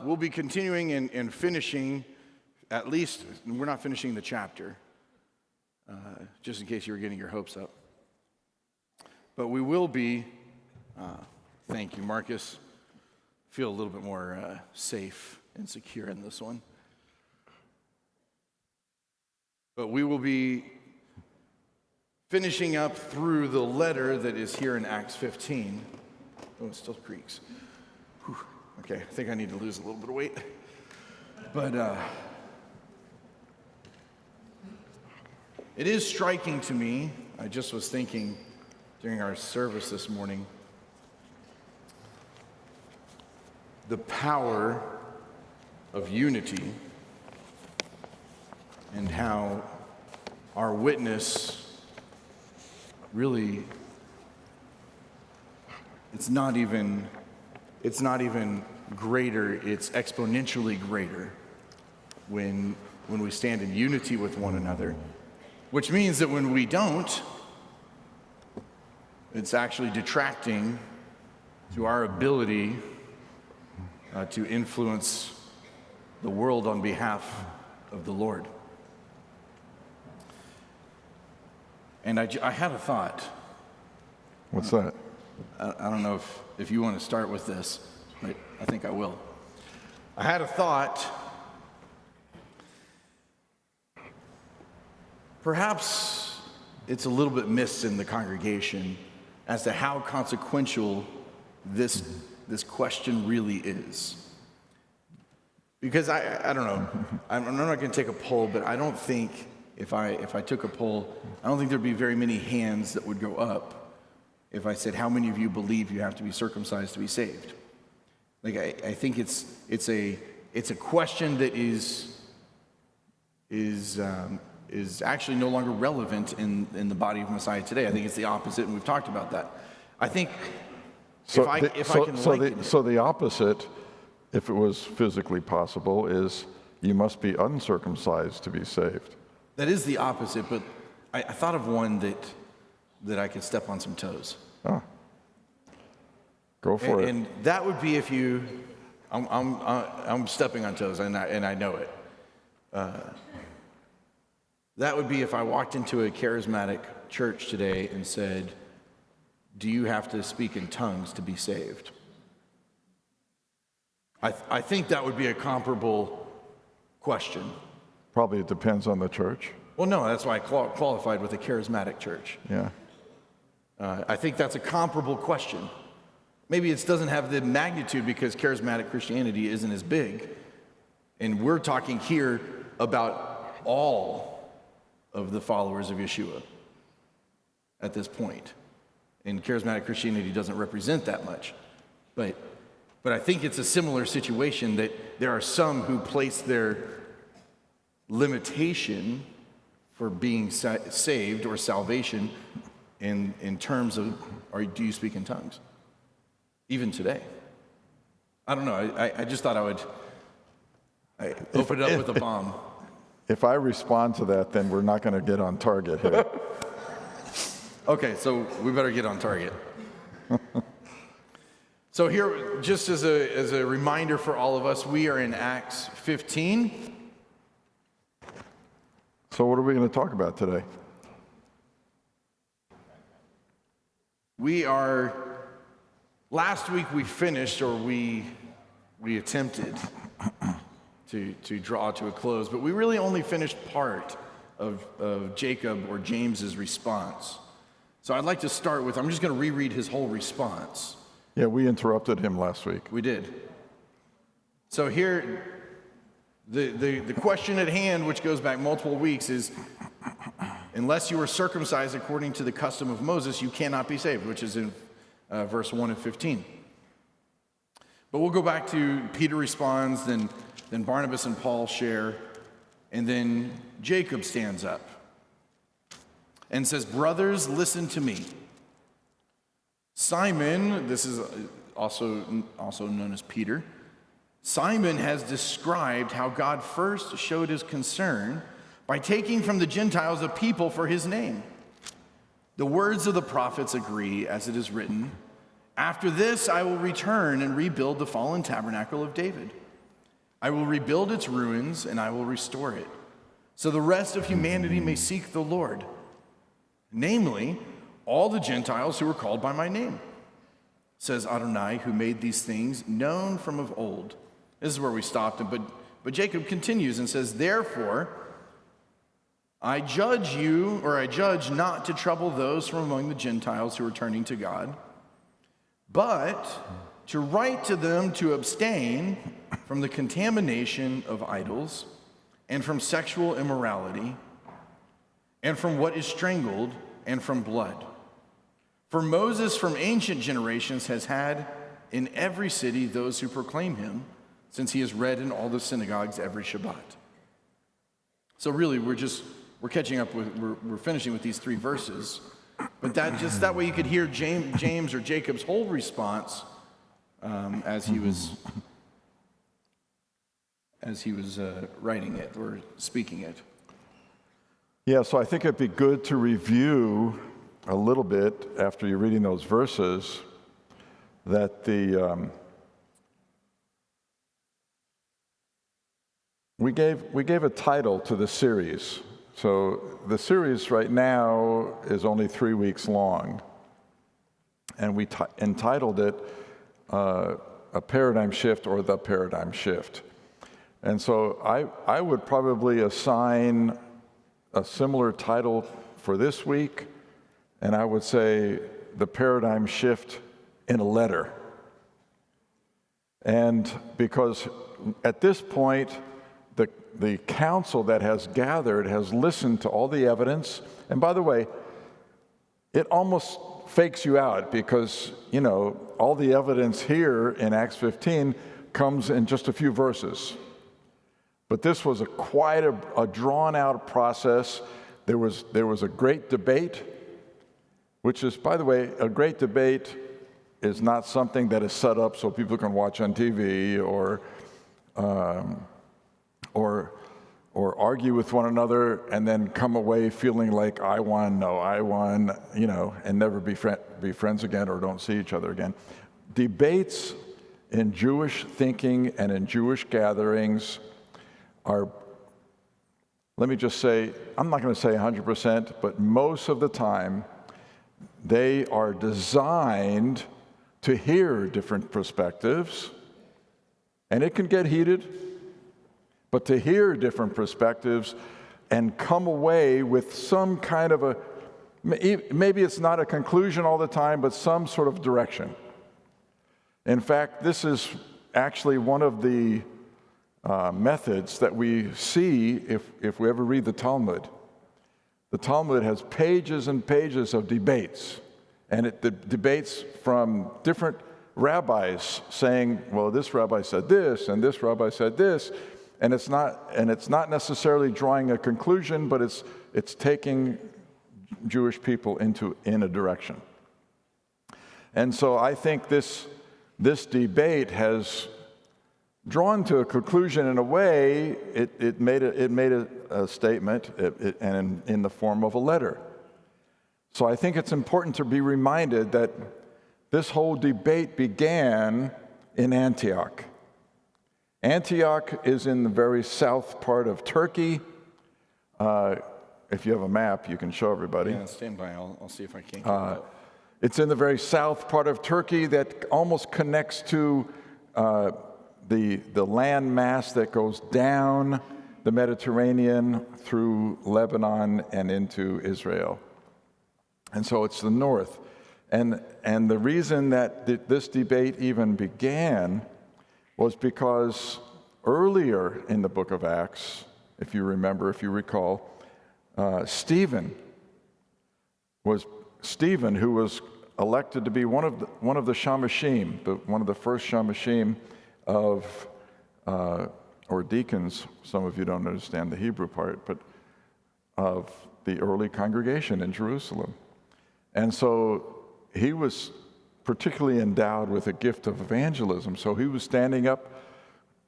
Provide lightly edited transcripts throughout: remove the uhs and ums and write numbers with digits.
We'll be continuing and finishing, at least, we're not finishing the chapter, just in case you were getting your hopes up. But we will be, thank you, Marcus, feel a little bit more safe and secure in this one. But we will be finishing up through the letter that is here in Acts 15. Oh, it still creaks. Whew. Okay, I think I need to lose a little bit of weight. But it is striking to me, I just was thinking during our service this morning, the power of unity and how our witness really, it's not even greater, it's exponentially greater when we stand in unity with one another, which means that when we don't, it's actually detracting to our ability to influence the world on behalf of the Lord. And I had a thought. What's that? I don't know if you want to start with this, but I think I will. I had a thought. Perhaps it's a little bit missed in the congregation as to how consequential this question really is. Because I don't know, I'm not going to take a poll, but I don't think if I took a poll, I don't think there'd be very many hands that would go up if I said, how many of you believe you have to be circumcised to be saved? Like, I think it's a question that is actually no longer relevant in the body of Messiah today. I think it's the opposite, and we've talked about that. I think so the opposite, if it was physically possible, is you must be uncircumcised to be saved. That is the opposite, but I thought of one that I could step on some toes. Oh. Go for it. And that would be if you, I'm stepping on toes, and I know it. That would be if I walked into a charismatic church today and said, do you have to speak in tongues to be saved? I think that would be a comparable question. Probably it depends on the church. Well, no, that's why I qualified with a charismatic church. Yeah. I think that's a comparable question. Maybe it doesn't have the magnitude because charismatic Christianity isn't as big. And we're talking here about all of the followers of Yeshua at this point. And charismatic Christianity doesn't represent that much. But I think it's a similar situation that there are some who place their limitation for being saved or salvation in terms of, or do you speak in tongues? Even today. I don't know. I just thought I would open it up with a bomb. If I respond to that, then we're not going to get on target here. Okay, so we better get on target. So here, just as a reminder for all of us, we are in Acts 15. So what are we going to talk about today? Last week we finished, or we attempted to draw to a close, but we really only finished part of Jacob or James's response. So I'd like to start with, I'm just going to reread his whole response. Yeah, we interrupted him last week. We did. So here, the question at hand, which goes back multiple weeks, is, unless you are circumcised according to the custom of Moses, you cannot be saved, which is in verse 1 of 15. But we'll go back to Peter responds, then Barnabas and Paul share, and then Jacob stands up and says, brothers, listen to me. Simon, this is also known as Peter, Simon has described how God first showed his concern by taking from the Gentiles a people for his name. The words of the prophets agree, as it is written, after this I will return and rebuild the fallen tabernacle of David, I will rebuild its ruins and I will restore it, so the rest of humanity may seek the Lord, namely, all the Gentiles who are called by my name, says Adonai, who made these things known from of old. This is where we stopped, but Jacob continues and says, therefore, I judge not to trouble those from among the Gentiles who are turning to God, but to write to them to abstain from the contamination of idols, and from sexual immorality, and from what is strangled, and from blood. For Moses from ancient generations has had in every city those who proclaim him, since he is read in all the synagogues every Shabbat. So really, we're catching up with, we're finishing with these 3 verses, but that way you could hear James or Jacob's whole response as he was writing it or speaking it. Yeah, so I think it'd be good to review a little bit after you're reading those verses that we gave a title to the series. So the series right now is only 3 weeks long, and we entitled it A Paradigm Shift or The Paradigm Shift. And so I would probably assign a similar title for this week, and I would say The Paradigm Shift in a Letter. And because at this point, the council that has gathered has listened to all the evidence. And by the way, it almost fakes you out because, all the evidence here in Acts 15 comes in just a few verses. But this was quite a drawn-out process. There was a great debate, which is, by the way, a great debate is not something that is set up so people can watch on TV or argue with one another and then come away feeling like I won, and never be friends again or don't see each other again. Debates in Jewish thinking and in Jewish gatherings are, let me just say, I'm not going to say 100%, but most of the time, they are designed to hear different perspectives, and it can get heated, but to hear different perspectives and come away with some kind of maybe it's not a conclusion all the time, but some sort of direction. In fact, this is actually one of the methods that we see if we ever read the Talmud. The Talmud has pages and pages of debates, and the debates from different rabbis saying, well, this rabbi said this, and this rabbi said this, and it's not necessarily drawing a conclusion, but it's taking Jewish people in a direction. And so I think this debate has drawn to a conclusion in a way. It made a statement, and in the form of a letter. So I think it's important to be reminded that this whole debate began in Antioch. Antioch is in the very south part of Turkey. If you have a map, you can show everybody. Yeah, stand by. I'll see if I can get it up. It's in the very south part of Turkey that almost connects to the land mass that goes down the Mediterranean through Lebanon and into Israel. And so it's the north. And the reason that this debate even began was because earlier in the book of Acts, if you recall, Stephen, who was elected to be one of the Shamashim, one of the first Shamashim of, or deacons, some of you don't understand the Hebrew part, but of the early congregation in Jerusalem. And so he was particularly endowed with a gift of evangelism. So he was standing up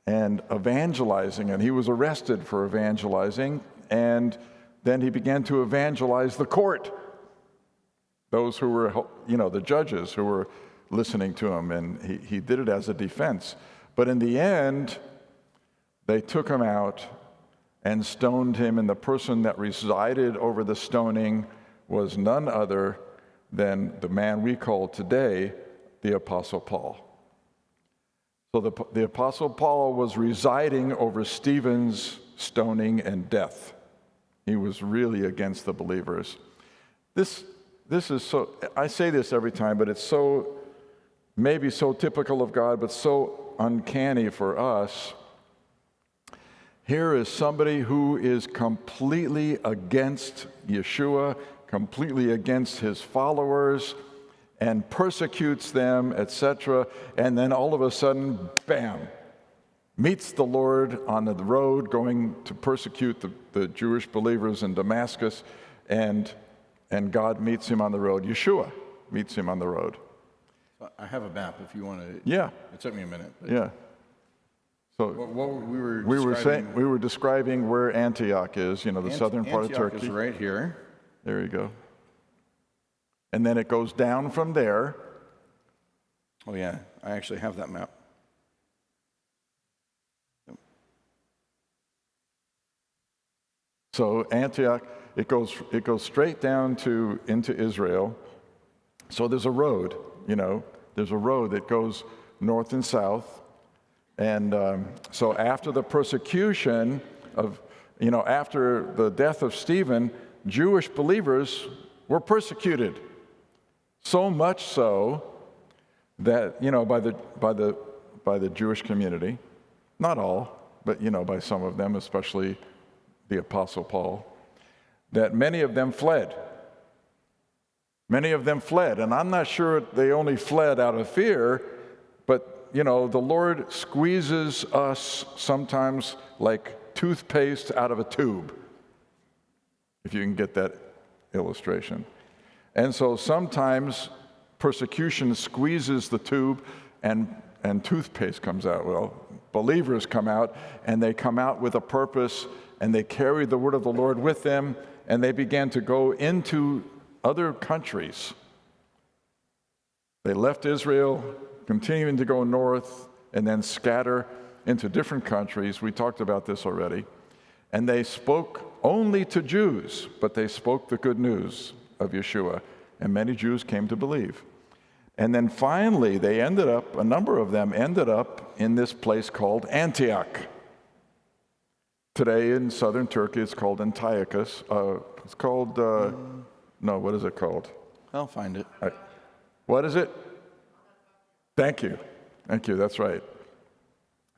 and evangelizing, and he was arrested for evangelizing, and then he began to evangelize the court, those who were, the judges who were listening to him, and he did it as a defense. But in the end, they took him out and stoned him, and the person that resided over the stoning was none other than the man we call today the Apostle Paul. So the Apostle Paul was residing over Stephen's stoning and death. He was really against the believers. This is so, I say this every time, but it's so, maybe so typical of God, but so uncanny for us. Here is somebody who is completely against Yeshua, completely against his followers, and persecutes them, etc. And then all of a sudden, bam, meets the Lord on the road going to persecute the Jewish believers in Damascus, and God meets him on the road. Yeshua meets him on the road. I have a map if you want to. Yeah. It took me a minute. Yeah. So we were describing where Antioch is, the southern part of Turkey. Antioch is right here. There you go. And then it goes down from there. Oh yeah, I actually have that map. So Antioch, it goes straight down into Israel. So there's a road, there's a road that goes north and south. And so after the persecution after the death of Stephen, Jewish believers were persecuted. So much so that, by the Jewish community, not all, but, by some of them, especially the Apostle Paul, that many of them fled. Many of them fled, and I'm not sure they only fled out of fear, but the Lord squeezes us sometimes like toothpaste out of a tube, if you can get that illustration. And so sometimes persecution squeezes the tube and toothpaste comes out. Well, believers come out, and they come out with a purpose, and they carry the word of the Lord with them, and they began to go into other countries. They left Israel, continuing to go north, and then scatter into different countries. We talked about this already. And they spoke only to Jews, but they spoke the good news of Yeshua, and many Jews came to believe. And then finally, a number of them ended up in this place called Antioch. Today in southern Turkey, it's called Antiochus. It's called, what is it called? I'll find it. What is it? Thank you, that's right.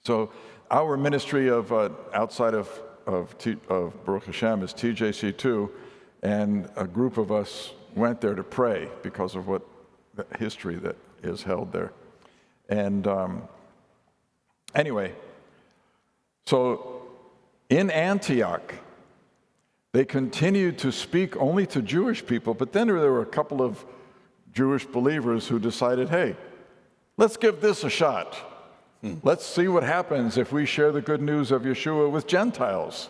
So our ministry of outside of Baruch HaShem is TJC2, and a group of us went there to pray because of what the history that is held there. And anyway, so in Antioch, they continued to speak only to Jewish people, but then there were a couple of Jewish believers who decided, hey, let's give this a shot. Let's see what happens if we share the good news of Yeshua with Gentiles.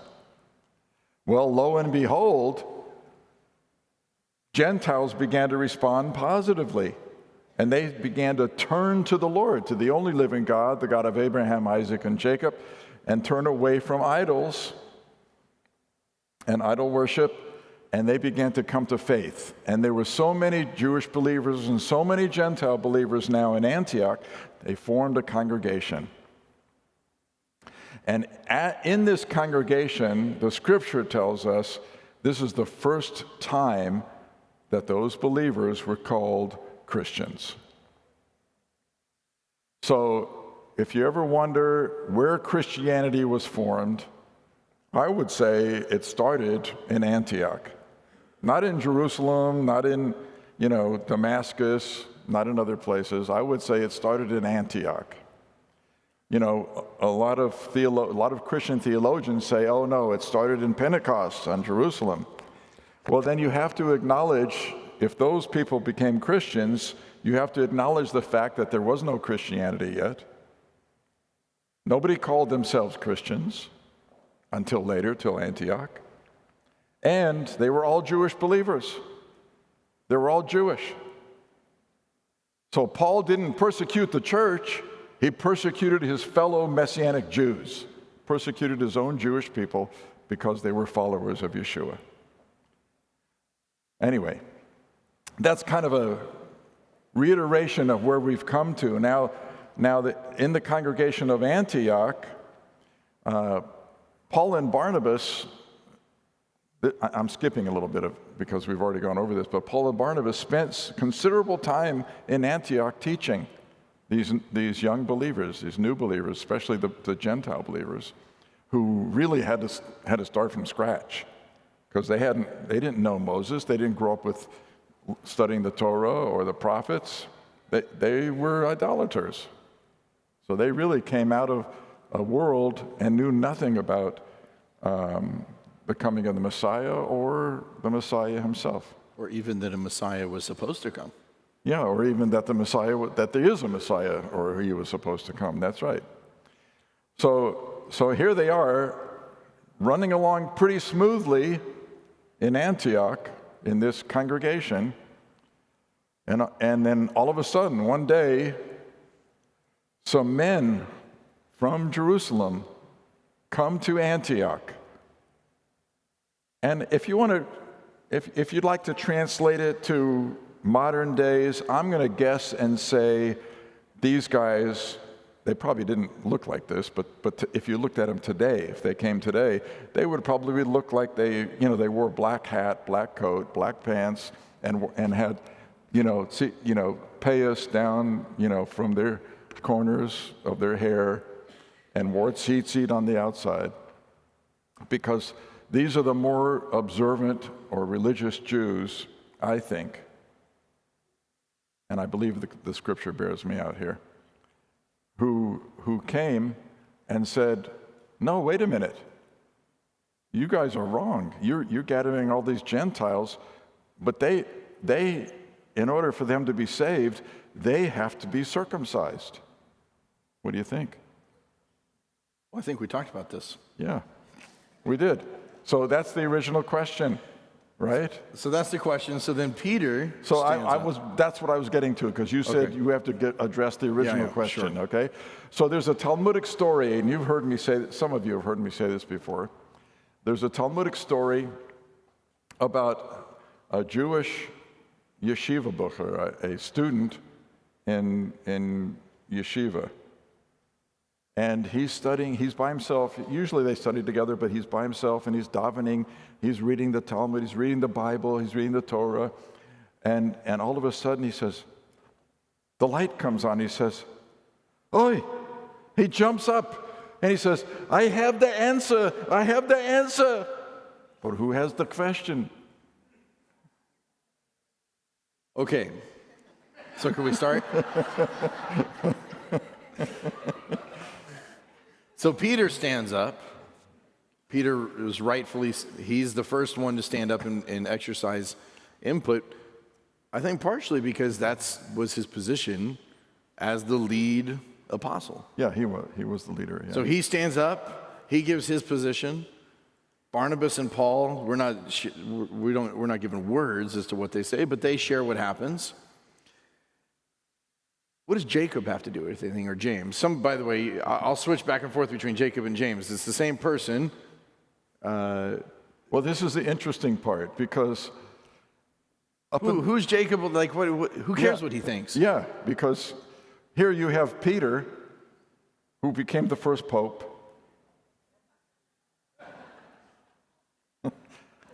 Well, lo and behold, Gentiles began to respond positively, and they began to turn to the Lord, to the only living God, the God of Abraham, Isaac, and Jacob, and turn away from idols and idol worship, and they began to come to faith. And there were so many Jewish believers and so many Gentile believers now in Antioch, they formed a congregation. And in this congregation, the scripture tells us this is the first time that those believers were called Christians. So if you ever wonder where Christianity was formed, I would say it started in Antioch. Not in Jerusalem, not in, Damascus, not in other places. I would say it started in Antioch. A lot of Christian theologians say, oh no, it started in Pentecost on Jerusalem. Well, then you have to acknowledge, if those people became Christians, you have to acknowledge the fact that there was no Christianity yet. Nobody called themselves Christians until later, till Antioch. And they were all Jewish believers. They were all Jewish. So Paul didn't persecute the church, he persecuted his fellow Messianic Jews, persecuted his own Jewish people because they were followers of Yeshua. Anyway, that's kind of a reiteration of where we've come to. Now that in the congregation of Antioch, Paul and Barnabas, I'm skipping a little bit because we've already gone over this, but Paul and Barnabas spent considerable time in Antioch teaching these young believers, these new believers, especially the Gentile believers, who really had to start from scratch because they didn't know Moses, they didn't grow up with studying the Torah or the prophets. They were idolaters. So they really came out of a world and knew nothing about the coming of the Messiah or the Messiah himself. Or even that a Messiah was supposed to come. Yeah, or even that that there is a Messiah or he was supposed to come. That's right. So here they are running along pretty smoothly in Antioch in this congregation. And then all of a sudden, one day, some men from Jerusalem come to Antioch. And if you'd like to translate it to modern days, I'm going to guess and say these guys, they probably didn't look like this, but if you looked at them today, if they came today, they would probably look like they wore black hat, black coat, black pants, and had, payas down, from their corners of their hair, and wore tzitzit on the outside, because these are the more observant or religious Jews, I think, and I believe the scripture bears me out here, who came and said, no, wait a minute, you guys are wrong. You're gathering all these Gentiles, but they, in order for them to be saved, they have to be circumcised. What do you think? Well, I think we talked about this. Yeah, we did. So that's the original question, right? So that's the question. So then Peter. So that's what I was getting to, because you said you have to address the original question, sure. okay? So there's a Talmudic story, and you've heard me say, some of you have heard me say this before. There's a Talmudic story about a Jewish yeshiva bucher, a student in yeshiva. And he's by himself. Usually they study together, but he's by himself and he's davening. He's reading the Talmud, he's reading the Bible, he's reading the Torah. And all of a sudden he says, the light comes on. He says, "Oi!" He jumps up and he says, I have the answer. But who has the question? Okay. So can we start? So Peter stands up. Peter is he's the first one to stand up and exercise input. I think partially because that was his position as the lead apostle. Yeah, he was the leader. Yeah. So he stands up, he gives his position. Barnabas and Paul, we're not given words as to what they say, but they share what happens. What does Jacob have to do with anything, or James? By the way, I'll switch back and forth between Jacob and James. It's the same person. Well, this is the interesting part, because who's Jacob? Like, who cares what he thinks? Yeah, because here you have Peter, who became the first pope.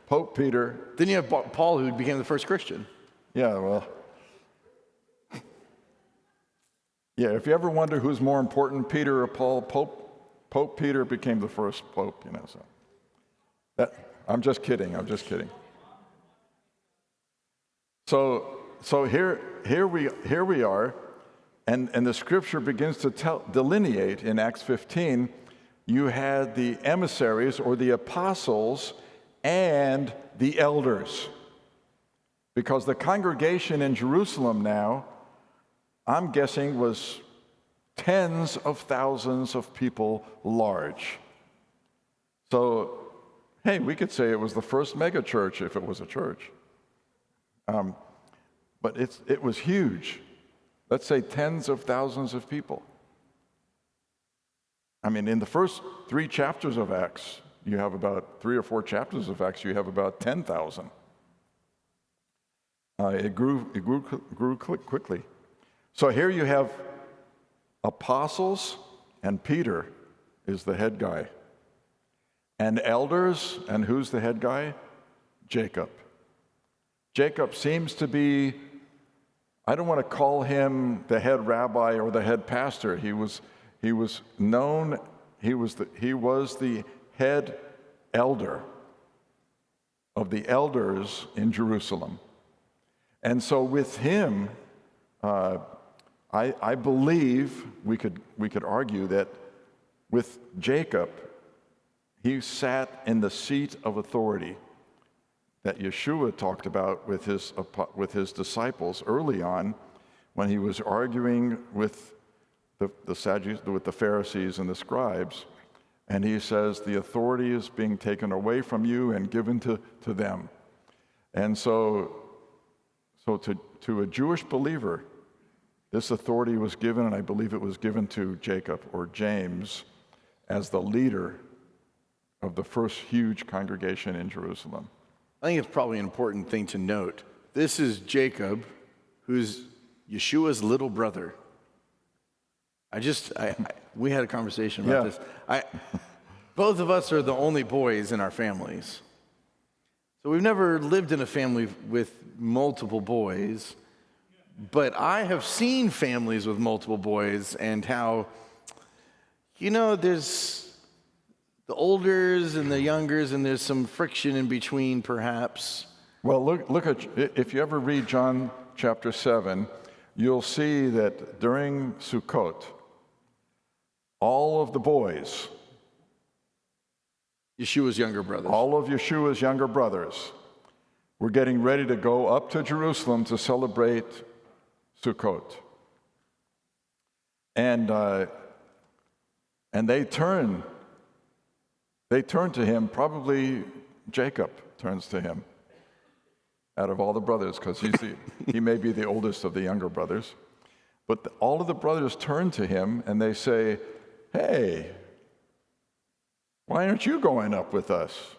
Pope Peter. Then you have Paul, who became the first Christian. Yeah, well. Yeah, if you ever wonder who's more important, Peter or Paul, Pope Peter became the first pope, so. I'm just kidding. So here we are, and the scripture begins to delineate in Acts 15. You had the emissaries, or the apostles, and the elders, because the congregation in Jerusalem now, I'm guessing, was tens of thousands of people large. So, hey, we could say it was the first mega church if it was a church. But it was huge. Let's say tens of thousands of people. I mean, in the first 3 chapters of Acts, you have about 3 or 4 chapters of Acts, you have about 10,000. It grew quickly. So here you have apostles, and Peter is the head guy. And elders, and who's the head guy? Jacob. Jacob seems to be, I don't want to call him the head rabbi or the head pastor. He was known, he was the head elder of the elders in Jerusalem. And so with him, I believe we could argue that with Jacob, he sat in the seat of authority that Yeshua talked about with his disciples early on, when he was arguing with the Sadducees, with the Pharisees and the scribes, and he says the authority is being taken away from you and given to them. And so to a Jewish believer, this authority was given, and I believe it was given to Jacob or James as the leader of the first huge congregation in Jerusalem. I think it's probably an important thing to note. This is Jacob, who's Yeshua's little brother. We had a conversation about this. Both of us are the only boys in our families. So we've never lived in a family with multiple boys, but I have seen families with multiple boys and how, there's the olders and the youngers, and there's some friction in between, perhaps. Well, look at, if you ever read John chapter 7, you'll see that during Sukkot, all of the boys, Yeshua's younger brothers. all of Yeshua's younger brothers, were getting ready to go up to Jerusalem to celebrate Sukkot. And they turn to him. Probably Jacob turns to him out of all the brothers, because he may be the oldest of the younger brothers. But all of the brothers turn to him and they say, "Hey, why aren't you going up with us?"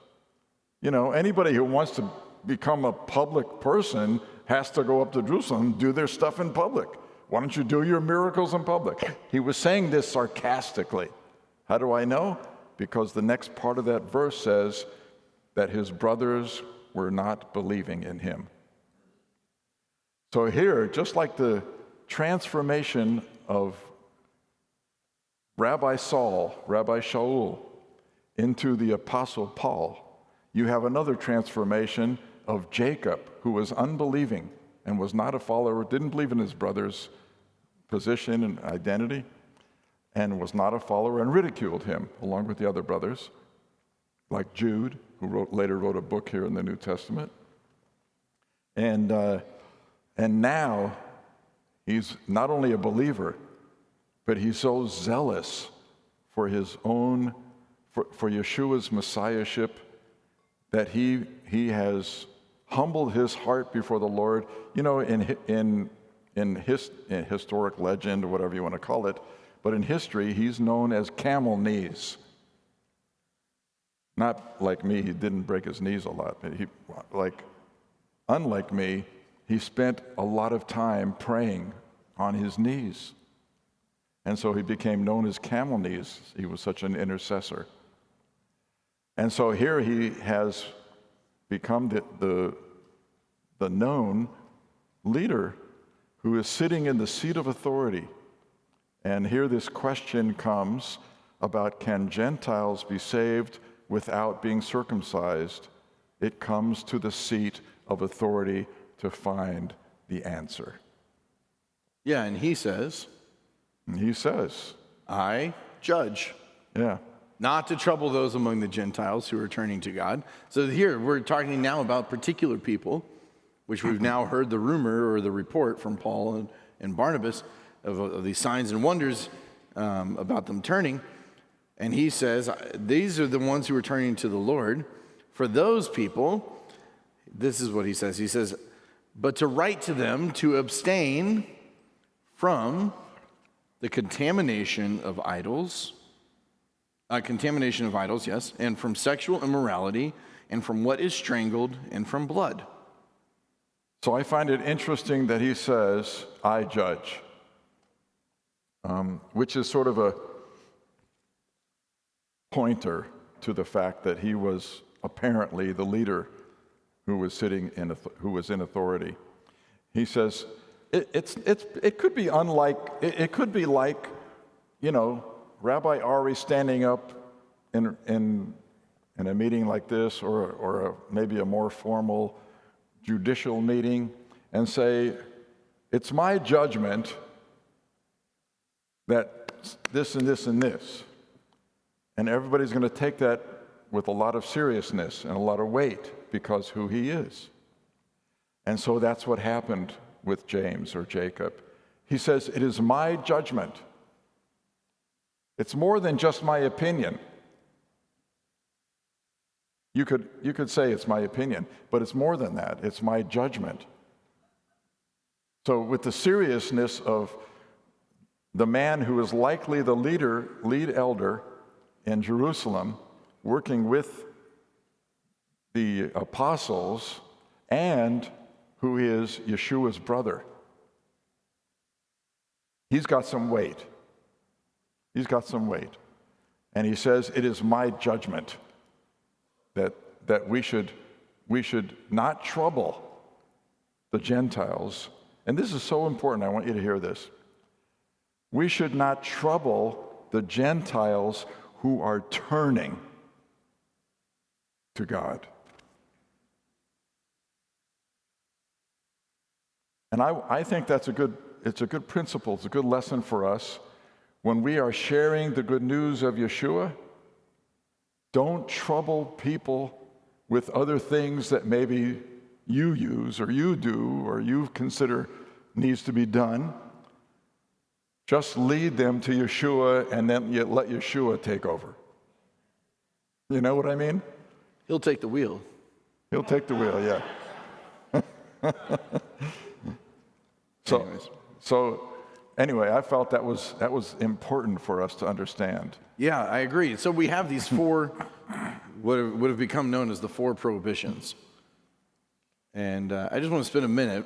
Anybody who wants to become a public person has to go up to Jerusalem, do their stuff in public. Why don't you do your miracles in public? He was saying this sarcastically. How do I know? Because the next part of that verse says that his brothers were not believing in him. So here, just like the transformation of Rabbi Shaul into the Apostle Paul, you have another transformation of Jacob, who was unbelieving and was not a follower, didn't believe in his brother's position and identity, and was not a follower, and ridiculed him along with the other brothers, like Jude, who later wrote a book here in the New Testament. And now he's not only a believer, but he's so zealous for his own, for Yeshua's messiahship, that he has humbled his heart before the Lord. In historic legend, or whatever you want to call it, but in history, he's known as camel knees. Not like me, he didn't break his knees a lot, but unlike me, he spent a lot of time praying on his knees. And so he became known as camel knees. He was such an intercessor. And so here he has become the known leader who is sitting in the seat of authority. And here this question comes about, can Gentiles be saved without being circumcised? It comes to the seat of authority to find the answer. Yeah, and he says, I judge. Yeah. Not to trouble those among the Gentiles who are turning to God. So here, we're talking now about particular people, which we've now heard the rumor or the report from Paul and Barnabas of these signs and wonders about them turning. And he says, these are the ones who are turning to the Lord. For those people, this is what he says. He says, but to write to them to abstain from the contamination of idols, contamination of idols, yes, and from sexual immorality, and from what is strangled, and from blood. So I find it interesting that he says, I judge, which is sort of a pointer to the fact that he was apparently the leader who was in authority. He says, it could be it could be like, Rabbi Ari standing up in a meeting like this, or maybe a more formal judicial meeting, and say, it's my judgment that this and this and this. And everybody's going to take that with a lot of seriousness and a lot of weight because who he is. And so that's what happened with James or Jacob. He says, it is my judgment. It's more than just my opinion. You could say it's my opinion, but it's more than that. It's my judgment. So with the seriousness of the man who is likely the lead elder in Jerusalem, working with the apostles, and who is Yeshua's brother, he's got some weight. He's got some weight. And he says, it is my judgment that we should not trouble the Gentiles. And this is so important. I want you to hear this. We should not trouble the Gentiles who are turning to God. And I think it's a good principle. It's a good lesson for us. When we are sharing the good news of Yeshua, don't trouble people with other things that maybe you use or you do or you consider needs to be done. Just lead them to Yeshua, and then you let Yeshua take over. You know what I mean? He'll take the wheel. He'll take the wheel, yeah. So anyway, I felt that was important for us to understand. Yeah, I agree. So we have these four, what have become known as the four prohibitions. And I just want to spend a minute,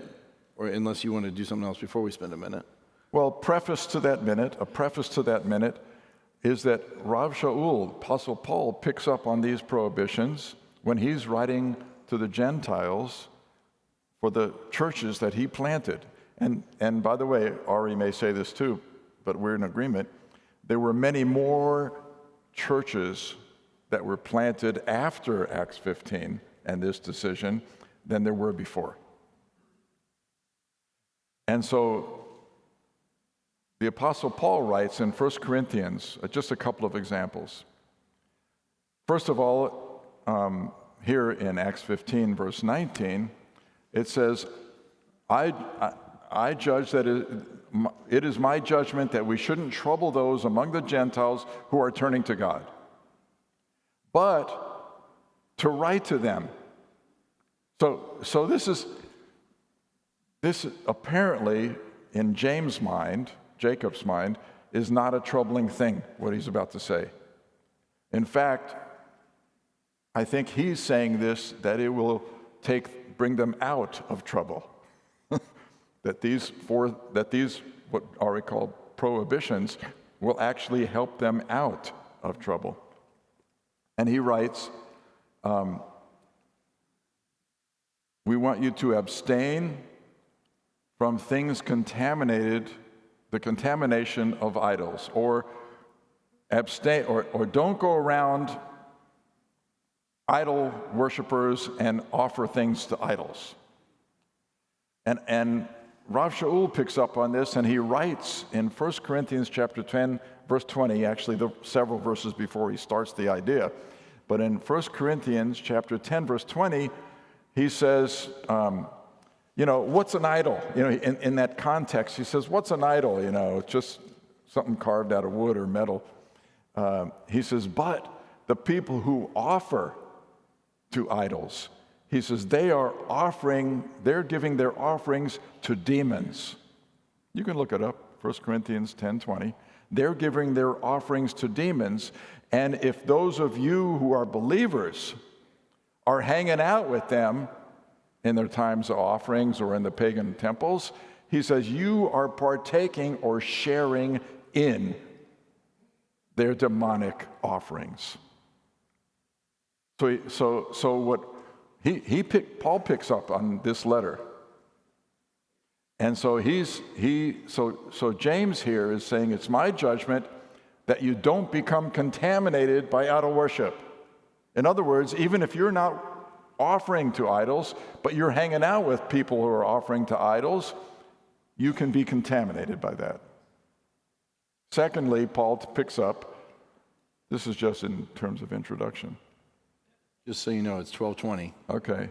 or unless you want to do something else before we spend a minute. Well, a preface to that minute is that Rav Shaul, Apostle Paul, picks up on these prohibitions when he's writing to the Gentiles for the churches that he planted. And by the way, Ari may say this too, but we're in agreement. There were many more churches that were planted after Acts 15 and this decision than there were before. And so the Apostle Paul writes in 1 Corinthians, just a couple of examples. First of all, here in Acts 15, verse 19, it says, I judge that it is my judgment that we shouldn't trouble those among the Gentiles who are turning to God, but to write to them. So this apparently in Jacob's mind, is not a troubling thing, what he's about to say. In fact, I think he's saying this, that it will bring them out of trouble. that these, what are called prohibitions, will actually help them out of trouble. And he writes, we want you to abstain from things contaminated, the contamination of idols, or abstain, or don't go around idol worshipers and offer things to idols. And Rav Shaul picks up on this, and he writes in 1 Corinthians chapter 10, verse 20, actually several verses before he starts the idea. But in 1 Corinthians chapter 10, verse 20, he says, what's an idol? In that context, he says, what's an idol? It's just something carved out of wood or metal. He says, but the people who offer to idols, he says, they're giving their offerings to demons. You can look it up, 1 Corinthians 10:20. they're giving their offerings to demons. And if those of you who are believers are hanging out with them in their times of offerings or in the pagan temples, he says you are partaking or sharing in their demonic offerings. So what Paul picks up on this letter, and so so James here is saying it's my judgment that you don't become contaminated by idol worship. In other words, even if you're not offering to idols, but you're hanging out with people who are offering to idols, you can be contaminated by that. Secondly, Paul picks up, this is just in terms of introduction. Just so you know, it's 12:20. Okay,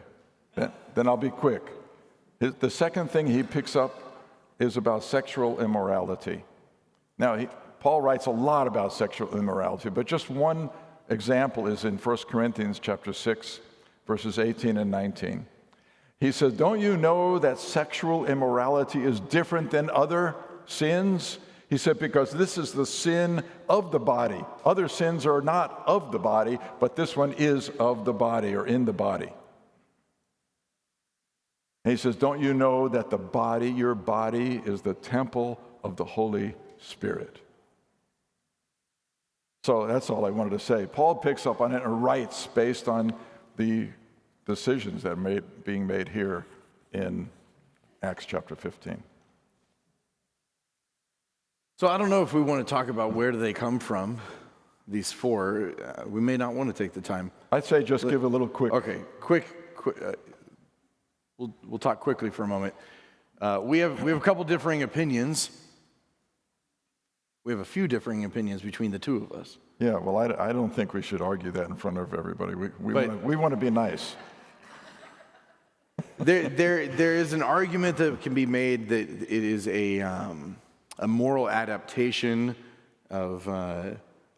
then I'll be quick. The second thing he picks up is about sexual immorality. Now, Paul writes a lot about sexual immorality, but just one example is in 1 Corinthians chapter 6, verses 18 and 19. He says, don't you know that sexual immorality is different than other sins? He said, because this is the sin of the body. Other sins are not of the body, but this one is of the body or in the body. And he says, don't you know that your body is the temple of the Holy Spirit? So that's all I wanted to say. Paul picks up on it and writes based on the decisions that are being made here in Acts chapter 15. So I don't know if we want to talk about where do they come from, these four. We may not want to take the time. I'd say just give a little quick. Okay, quick. We'll talk quickly for a moment. We have a couple differing opinions. We have a few differing opinions between the two of us. Yeah, well, I don't think we should argue that in front of everybody. We want to be nice. There is an argument that can be made that it is a moral adaptation of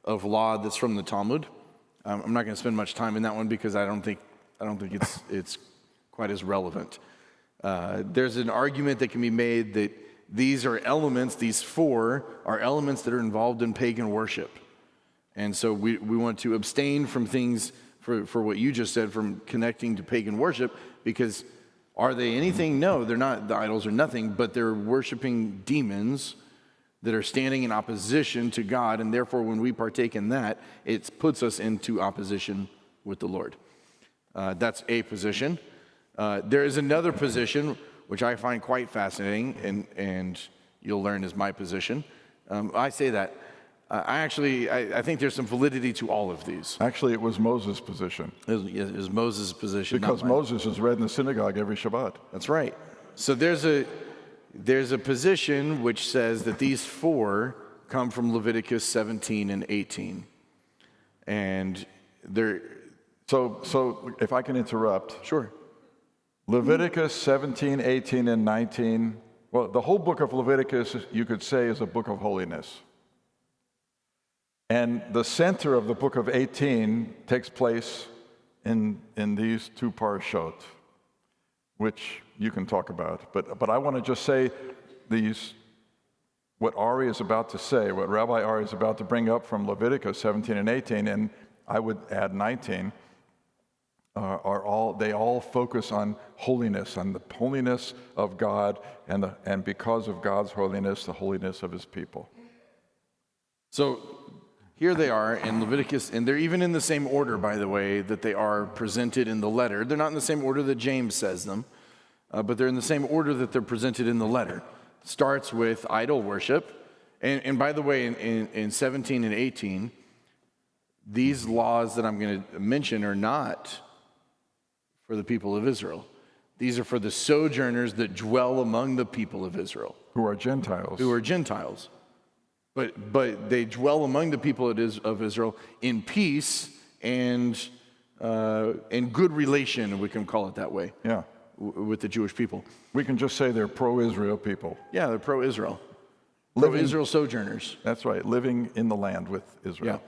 law that's from the Talmud. I'm not going to spend much time in that one because I don't think it's quite as relevant. There's an argument that can be made that these four are elements that are involved in pagan worship. And so we want to abstain from things, for what you just said, from connecting to pagan worship, because are they anything? No, they're not. The idols are nothing, but they're worshiping demons that are standing in opposition to God, and therefore when we partake in that, it puts us into opposition with the Lord. That's a position. There is another position which I find quite fascinating, and you'll learn is my position. I say that. I think there's some validity to all of these. Actually, it was Moses' position. It was Moses' position. Because Moses is read in the synagogue every Shabbat. That's right. So there's a position which says that these four come from Leviticus 17 and 18. And they're... So if I can interrupt. Sure. Leviticus 17, 18, and 19. Well, the whole book of Leviticus, you could say, is a book of holiness. And the center of the book of 18 takes place in these two parashot, which you can talk about. But I want to just say what Ari is about to say, what Rabbi Ari is about to bring up from Leviticus 17 and 18, and I would add 19, they all focus on holiness, on the holiness of God, and because of God's holiness, the holiness of his people. So here they are in Leviticus, and they're even in the same order, by the way, that they are presented in the letter. They're not in the same order that James says them, but they're in the same order that they're presented in the letter. It starts with idol worship, and by the way, in 17 and 18, these laws that I'm going to mention are not for the people of Israel. These are for the sojourners that dwell among the people of Israel. Who are Gentiles. Who are Gentiles. But they dwell among the people of Israel in peace and good relation, we can call it that way. Yeah. With the Jewish people. We can just say they're pro-Israel people. Yeah, they're pro-Israel. Pro-Israel sojourners. That's right, living in the land with Israel. Yeah.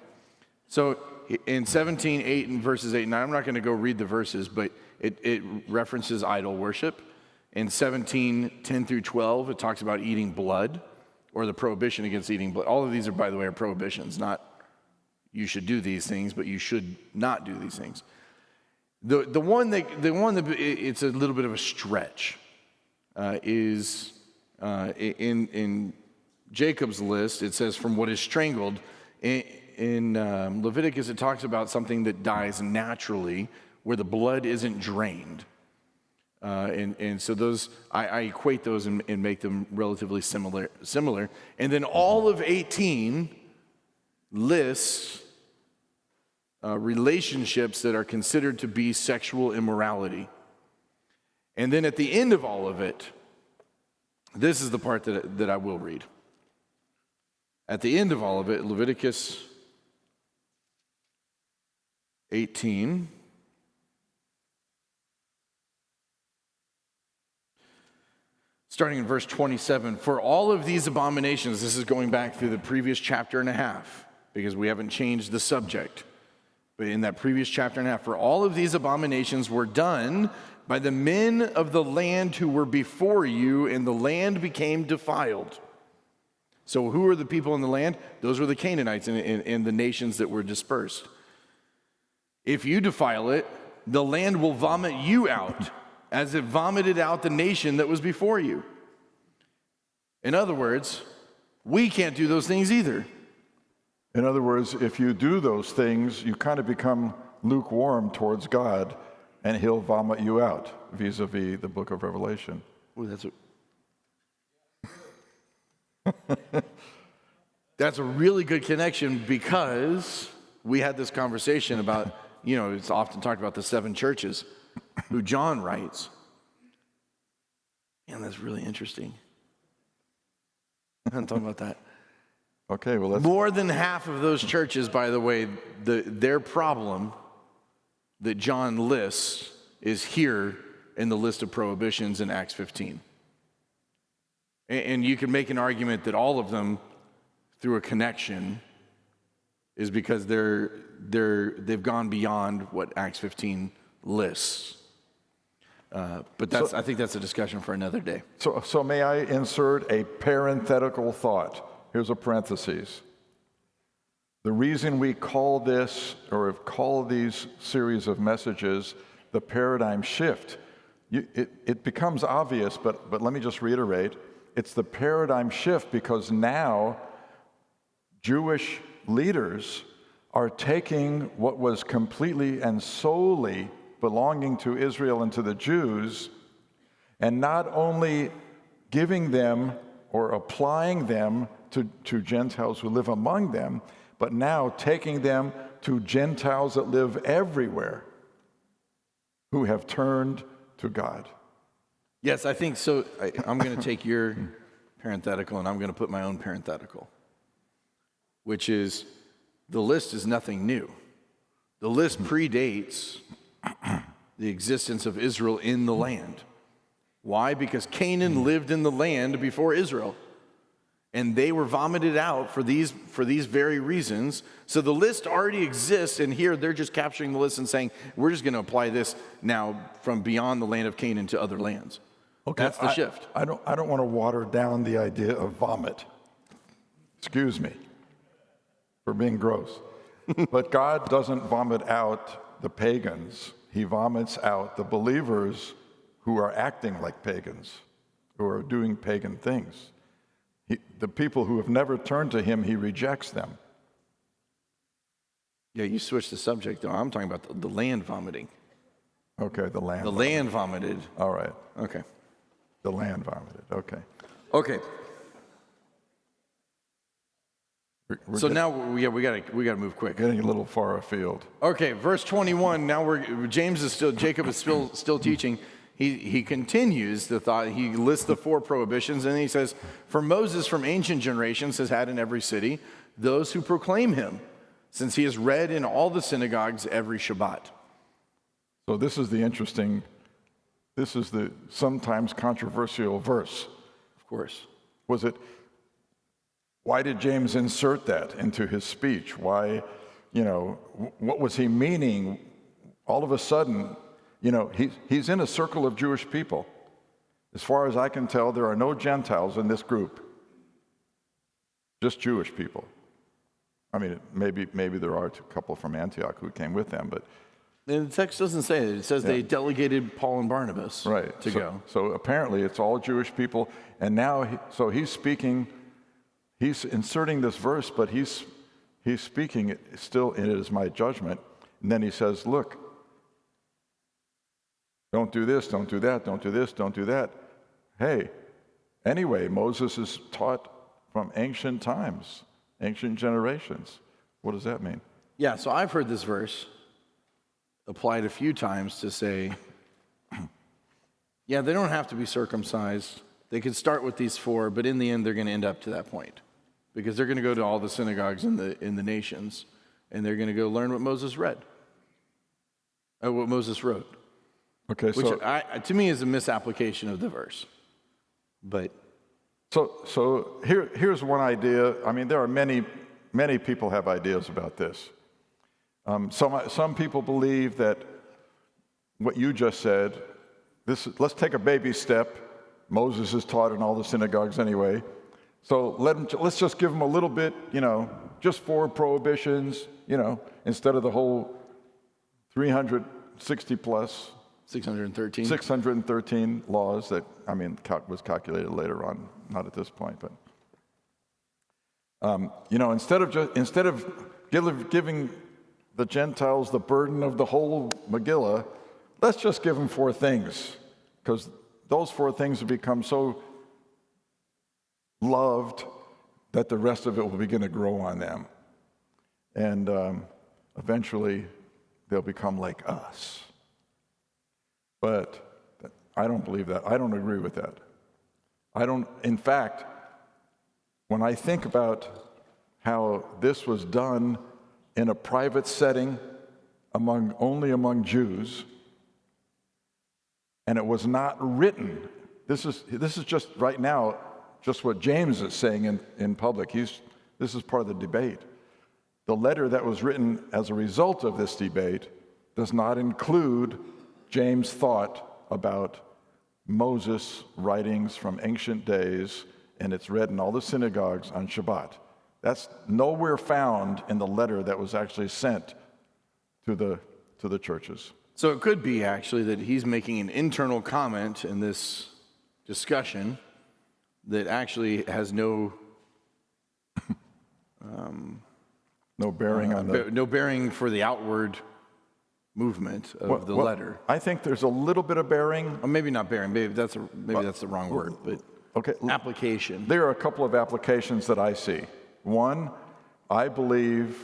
So in 17, 8 and verses 8 and 9, I'm not going to go read the verses, but it references idol worship. In 17, 10 through 12, it talks about eating blood, or the prohibition against eating blood. All of these are, by the way, are prohibitions, not you should do these things, but you should not do these things. The one that it's a little bit of a stretch is in Jacob's list. It says from what is strangled. In Leviticus, it talks about something that dies naturally, where the blood isn't drained. And so those, I equate those and make them relatively similar. And then all of 18 lists relationships that are considered to be sexual immorality. And then at the end of all of it, this is the part that I will read. At the end of all of it, Leviticus 18. Starting in verse 27, for all of these abominations, this is going back through the previous chapter and a half, because we haven't changed the subject. But in that previous chapter and a half, for all of these abominations were done by the men of the land who were before you, and the land became defiled. So who are the people in the land? Those were the Canaanites and the nations that were dispersed. If you defile it, the land will vomit you out, as it vomited out the nation that was before you. In other words, we can't do those things either. In other words, if you do those things, you kind of become lukewarm towards God, and he'll vomit you out, vis-a-vis the book of Revelation. Ooh, that's a really good connection, because we had this conversation about, it's often talked about the 7 churches who John writes. And that's really interesting. I'm talking about that. Okay, well, more than half of those churches, by the way, their problem that John lists is here in the list of prohibitions in Acts 15. And you can make an argument that all of them, through a connection, is because they've gone beyond what Acts 15 lists. But I think that's a discussion for another day. So may I insert a parenthetical thought? Here's a parenthesis. The reason we call this, or have called these series of messages, the paradigm shift, it becomes obvious, but let me just reiterate. It's the paradigm shift because now Jewish leaders are taking what was completely and solely belonging to Israel and to the Jews, and not only giving them or applying them to Gentiles who live among them, but now taking them to Gentiles that live everywhere who have turned to God. Yes, I think so. I'm going to take your parenthetical and I'm going to put my own parenthetical, which is the list is nothing new. The list predates the existence of Israel in the land. Why? Because Canaan lived in the land before Israel, and they were vomited out for these very reasons. So the list already exists, and here they're just capturing the list and saying, we're just going to apply this now from beyond the land of Canaan to other lands. Okay, that's the shift. I don't want to water down the idea of vomit. Excuse me for being gross. But God doesn't vomit out the pagans. He vomits out the believers who are acting like pagans, who are doing pagan things. The people who have never turned to him, he rejects them. Yeah, you switched the subject, though. I'm talking about the land vomiting. Okay, the land. The land vomited. All right. Okay. The land vomited. Okay. Okay. So now we got to move quick. Getting a little far afield. Okay, verse 21. Now Jacob is still teaching. He continues the thought. He lists the 4 prohibitions, and then he says, "For Moses from ancient generations has had in every city those who proclaim him, since he is read in all the synagogues every Shabbat." So this is the sometimes controversial verse. Of course. Why did James insert that into his speech? Why, what was he meaning? All of a sudden, he's in a circle of Jewish people. As far as I can tell, there are no Gentiles in this group. just Jewish people. I mean, maybe there are a couple from Antioch who came with them, but And the text doesn't say it. It says they delegated Paul and Barnabas to go. So apparently it's all Jewish people, and now he's speaking. He's inserting this verse, but he's speaking it still. It is my judgment, and then he says, "Look, don't do this, don't do that, don't do this, don't do that." Hey, anyway, Moses is taught from ancient times, ancient generations. What does that mean? Yeah, so I've heard this verse applied a few times to say, yeah, they don't have to be circumcised. They could start with these 4, but in the end, they're going to end up to that point because they're going to go to all the synagogues in the nations, and they're going to go learn what Moses read, what Moses wrote. Okay, which so to me is a misapplication of the verse. But so here's one idea. I mean, there are many people have ideas about this. Some people believe that what you just said. Let's take a baby step. Moses is taught in all the synagogues anyway. So let's just give them a little bit, just 4 prohibitions, instead of the whole 360 plus 613 laws that, was calculated later on, not at this point, but instead of giving the Gentiles the burden of the whole Megillah, let's just give them 4 things, because those 4 things have become so loved that the rest of it will begin to grow on them. And eventually they'll become like us. But I don't believe that. I don't agree with that. In fact, when I think about how this was done in a private setting only among Jews, and it was not written. This is just right now, just what James is saying in public. This is part of the debate. The letter that was written as a result of this debate does not include James' thought about Moses' writings from ancient days, and it's read in all the synagogues on Shabbat. That's nowhere found in the letter that was actually sent to the churches. So it could be actually that he's making an internal comment in this discussion that actually has no bearing on no bearing for the outward movement of the letter. I think there's a little bit of bearing. Or maybe not bearing. Maybe that's the wrong word. But okay, application. There are a couple of applications that I see. One, I believe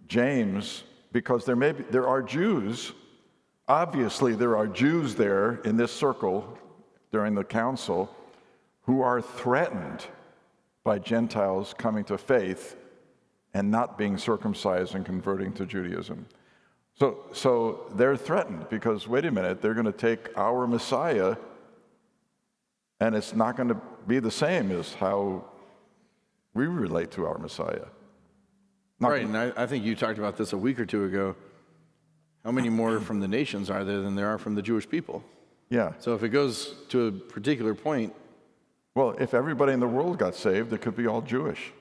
James, because there are Jews. Obviously, there are Jews there in this circle during the council who are threatened by Gentiles coming to faith and not being circumcised and converting to Judaism. So they're threatened because, wait a minute, they're going to take our Messiah and it's not going to be the same as how we relate to our Messiah. Right, and I think you talked about this a week or two ago. How many more from the nations are there than there are from the Jewish people? Yeah. So if it goes to a particular point... Well, if everybody in the world got saved, it could be all Jewish.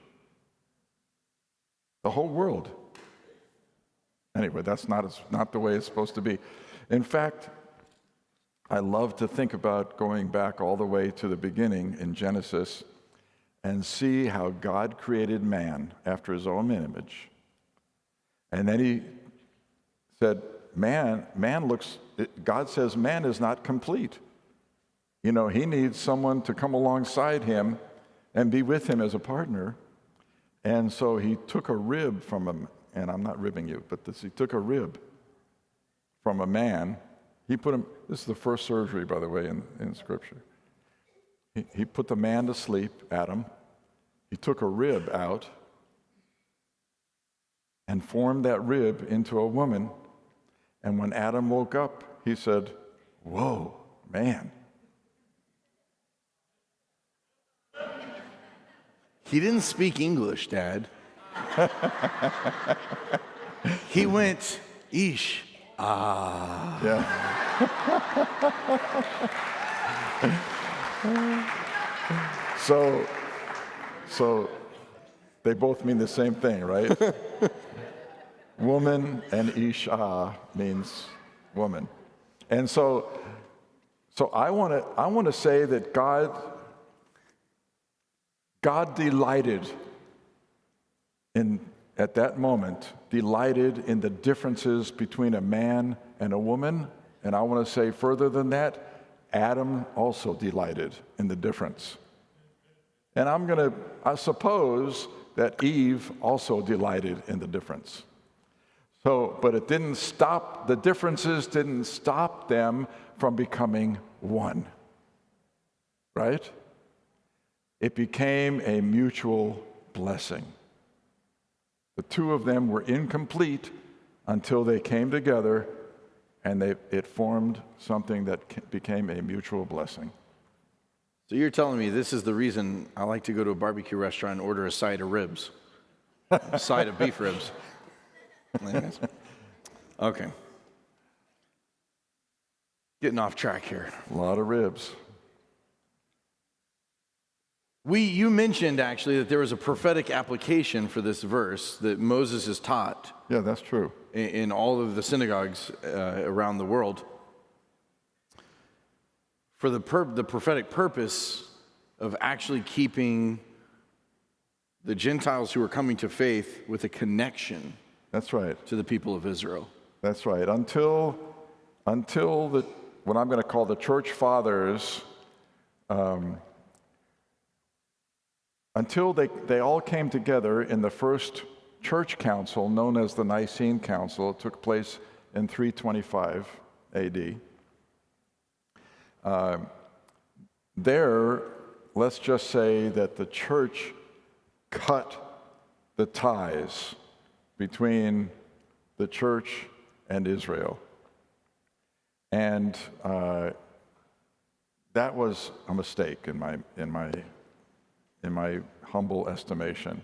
The whole world. Anyway, that's not the way it's supposed to be. In fact, I love to think about going back all the way to the beginning in Genesis and see how God created man after his own image. And then he said, God says man is not complete. He needs someone to come alongside him and be with him as a partner. And so he took a rib from him, and I'm not ribbing you, but he took a rib from a man. This is the first surgery, by the way, in Scripture. He put the man to sleep, Adam. He took a rib out and formed that rib into a woman. And when Adam woke up, he said, "Whoa, man." He didn't speak English, Dad. He went, "Ish, ah." Yeah. So They both mean the same thing, right? Woman and Isha means woman. And so I want to say that God delighted at that moment, delighted in the differences between a man and a woman. And I want to say further than that, Adam also delighted in the difference. And I suppose that Eve also delighted in the difference. But it didn't stop, the differences didn't stop them from becoming one, right? It became a mutual blessing. The two of them were incomplete until they came together and it formed something that became a mutual blessing. So you're telling me this is the reason I like to go to a barbecue restaurant and order a side of ribs, a side of beef ribs. Okay. Getting off track here. A lot of ribs. You mentioned actually that there was a prophetic application for this verse that Moses is taught. Yeah, that's true. In all of the synagogues around the world. For the prophetic purpose of actually keeping the Gentiles who are coming to faith with a connection. That's right. To the people of Israel. That's right. Until what I'm going to call the church fathers, until they all came together in the first church council known as the Nicene Council. It took place in 325 AD. There, let's just say that the church cut the ties between the church and Israel. And that was a mistake in my humble estimation.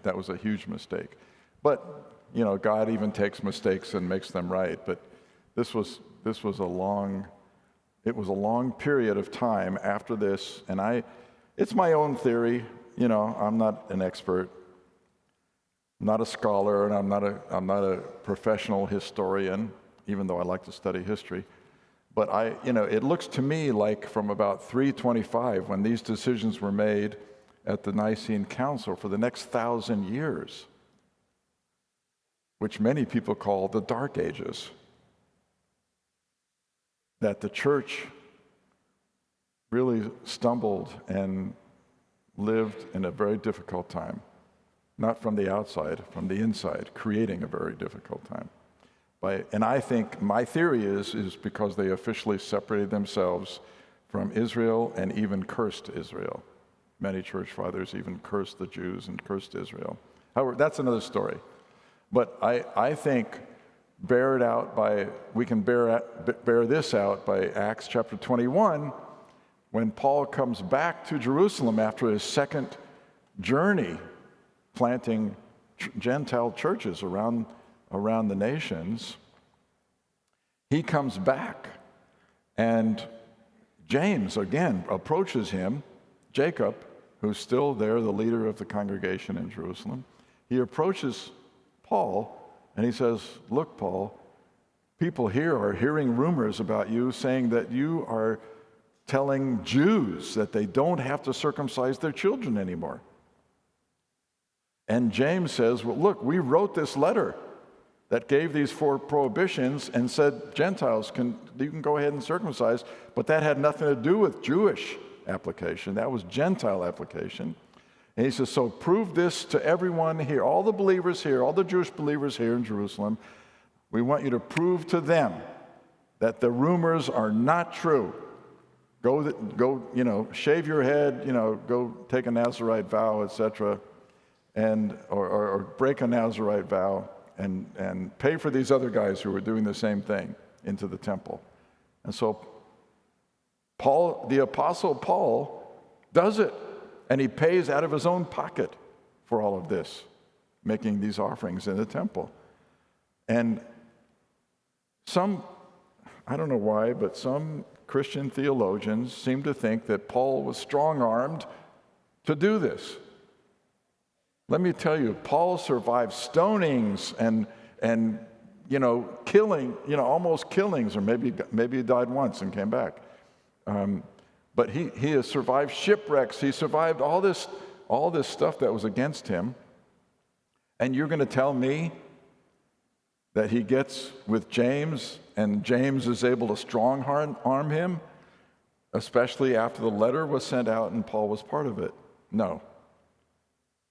That was a huge mistake. But, God even takes mistakes and makes them right. But this was a long period of time after this. And it's my own theory. I'm not an expert. I'm not a scholar, and I'm not a professional historian, even though I like to study history. But it looks to me like from about 325, when these decisions were made at the Nicene Council for the next 1,000 years, which many people call the Dark Ages, that the church really stumbled and lived in a very difficult time. Not from the outside, from the inside, creating a very difficult time. And I think my theory is because they officially separated themselves from Israel and even cursed Israel. Many church fathers even cursed the Jews and cursed Israel. However, that's another story. But I think we can bear this out by Acts chapter 21, when Paul comes back to Jerusalem after his second journey, planting Gentile churches around the nations. He comes back, and James again approaches him, Jacob, who's still there, the leader of the congregation in Jerusalem. He approaches Paul, and he says, "Look, Paul, people here are hearing rumors about you saying that you are telling Jews that they don't have to circumcise their children anymore." And James says, "Well, look, we wrote this letter that gave these 4 prohibitions and said Gentiles you can go ahead and circumcise, but that had nothing to do with Jewish application. That was Gentile application." And he says, "So prove this to everyone here, all the believers here, all the Jewish believers here in Jerusalem. We want you to prove to them that the rumors are not true. Go, shave your head, go take a Nazirite vow, etc., or break a Nazirite vow and pay for these other guys who were doing the same thing into the temple." And so the Apostle Paul does it, and he pays out of his own pocket for all of this, making these offerings in the temple. And I don't know why, but some Christian theologians seem to think that Paul was strong-armed to do this. Let me tell you, Paul survived stonings and killing, almost killings, or maybe he died once and came back. But he has survived shipwrecks. He survived all this stuff that was against him. And you're going to tell me that he gets with James, and James is able to strong-arm him, especially after the letter was sent out and Paul was part of it? No.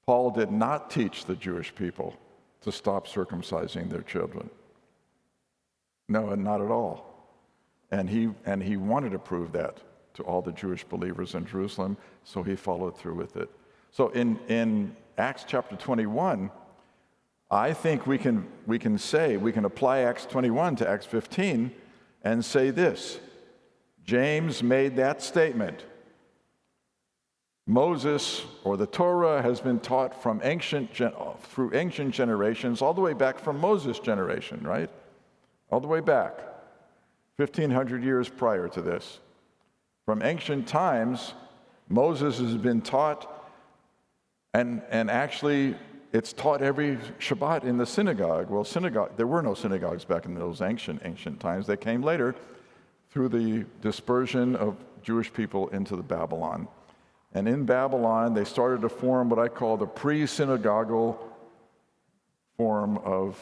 Paul did not teach the Jewish people to stop circumcising their children. No, not at all. And he wanted to prove that to all the Jewish believers in Jerusalem, so he followed through with it. So in Acts chapter 21, I think we can apply Acts 21 to Acts 15 and say this: James made that statement. Moses, or the Torah, has been taught through ancient generations, all the way back from Moses' generation, right? All the way back, 1,500 years prior to this. From ancient times, Moses has been taught, and actually it's taught every Shabbat in the synagogue. Well, there were no synagogues back in those ancient times. They came later through the dispersion of Jewish people into the Babylon. And in Babylon, they started to form what I call the pre-synagogal form of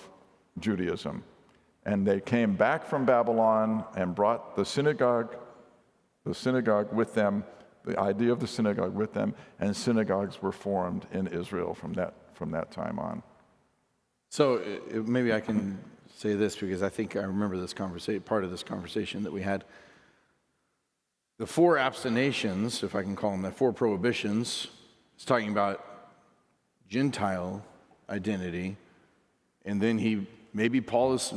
Judaism. And they came back from Babylon and brought the synagogue with them, the idea of the synagogue with them, and synagogues were formed in Israel from that time on. So maybe I can say this, because I think I remember this part of this conversation that we had. The 4 abstinations, if I can call them that, 4 prohibitions, is talking about Gentile identity, and then maybe Peter's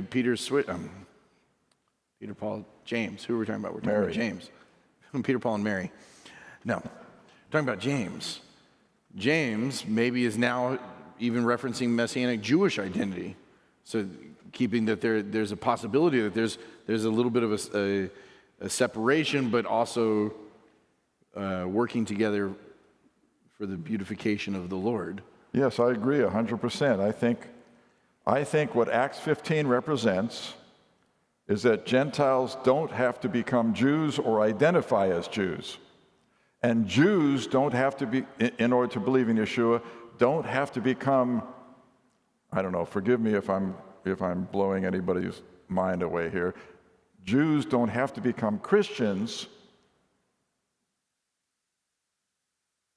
Peter, Paul, James. Who are we talking about? We're talking about James. Peter, Paul, and Mary. No, we're talking about James. James maybe is now even referencing Messianic Jewish identity. So keeping that there's a possibility that there's a little bit of a separation, but also working together for the beautification of the Lord. Yes, I agree 100%. I think what Acts 15 represents is that Gentiles don't have to become Jews or identify as Jews. And Jews don't have to be, in order to believe in Yeshua, don't have to become, I don't know, forgive me if I'm blowing anybody's mind away here. Jews don't have to become Christians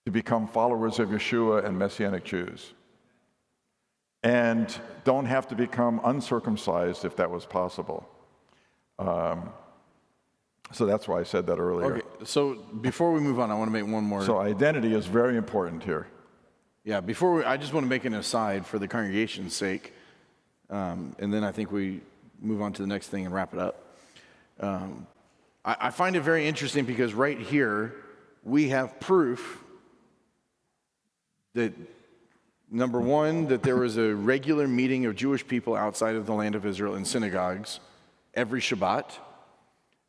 to become followers of Yeshua and Messianic Jews. And don't have to become uncircumcised if that was possible. So that's why I said that earlier. Okay, so before we move on, I want to make one more. So identity is very important here. Yeah, I just want to make an aside for the congregation's sake, and then I think we move on to the next thing and wrap it up. I find it very interesting because right here we have proof that, number one, that there was a regular meeting of Jewish people outside of the land of Israel in synagogues every Shabbat,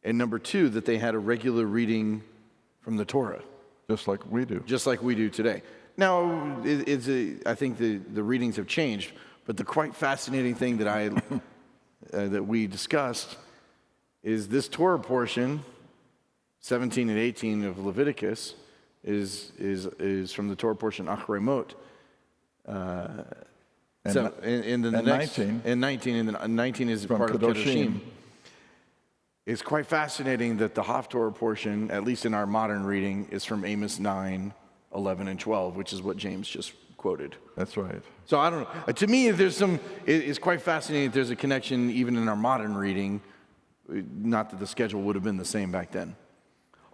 and number two, that they had a regular reading from the Torah. Just like we do. Just like we do today. Now, I think the readings have changed, but the quite fascinating thing that that we discussed is this Torah portion, 17 and 18 of Leviticus, is from the Torah portion Acharei Mot. And 19 is from part of Kedoshim. Kedoshim. It's quite fascinating that the Haftorah portion, at least in our modern reading, is from Amos 9, 11, and 12, which is what James just quoted. That's right. So I don't know. To me, it's quite fascinating that there's a connection even in our modern reading. Not that the schedule would have been the same back then.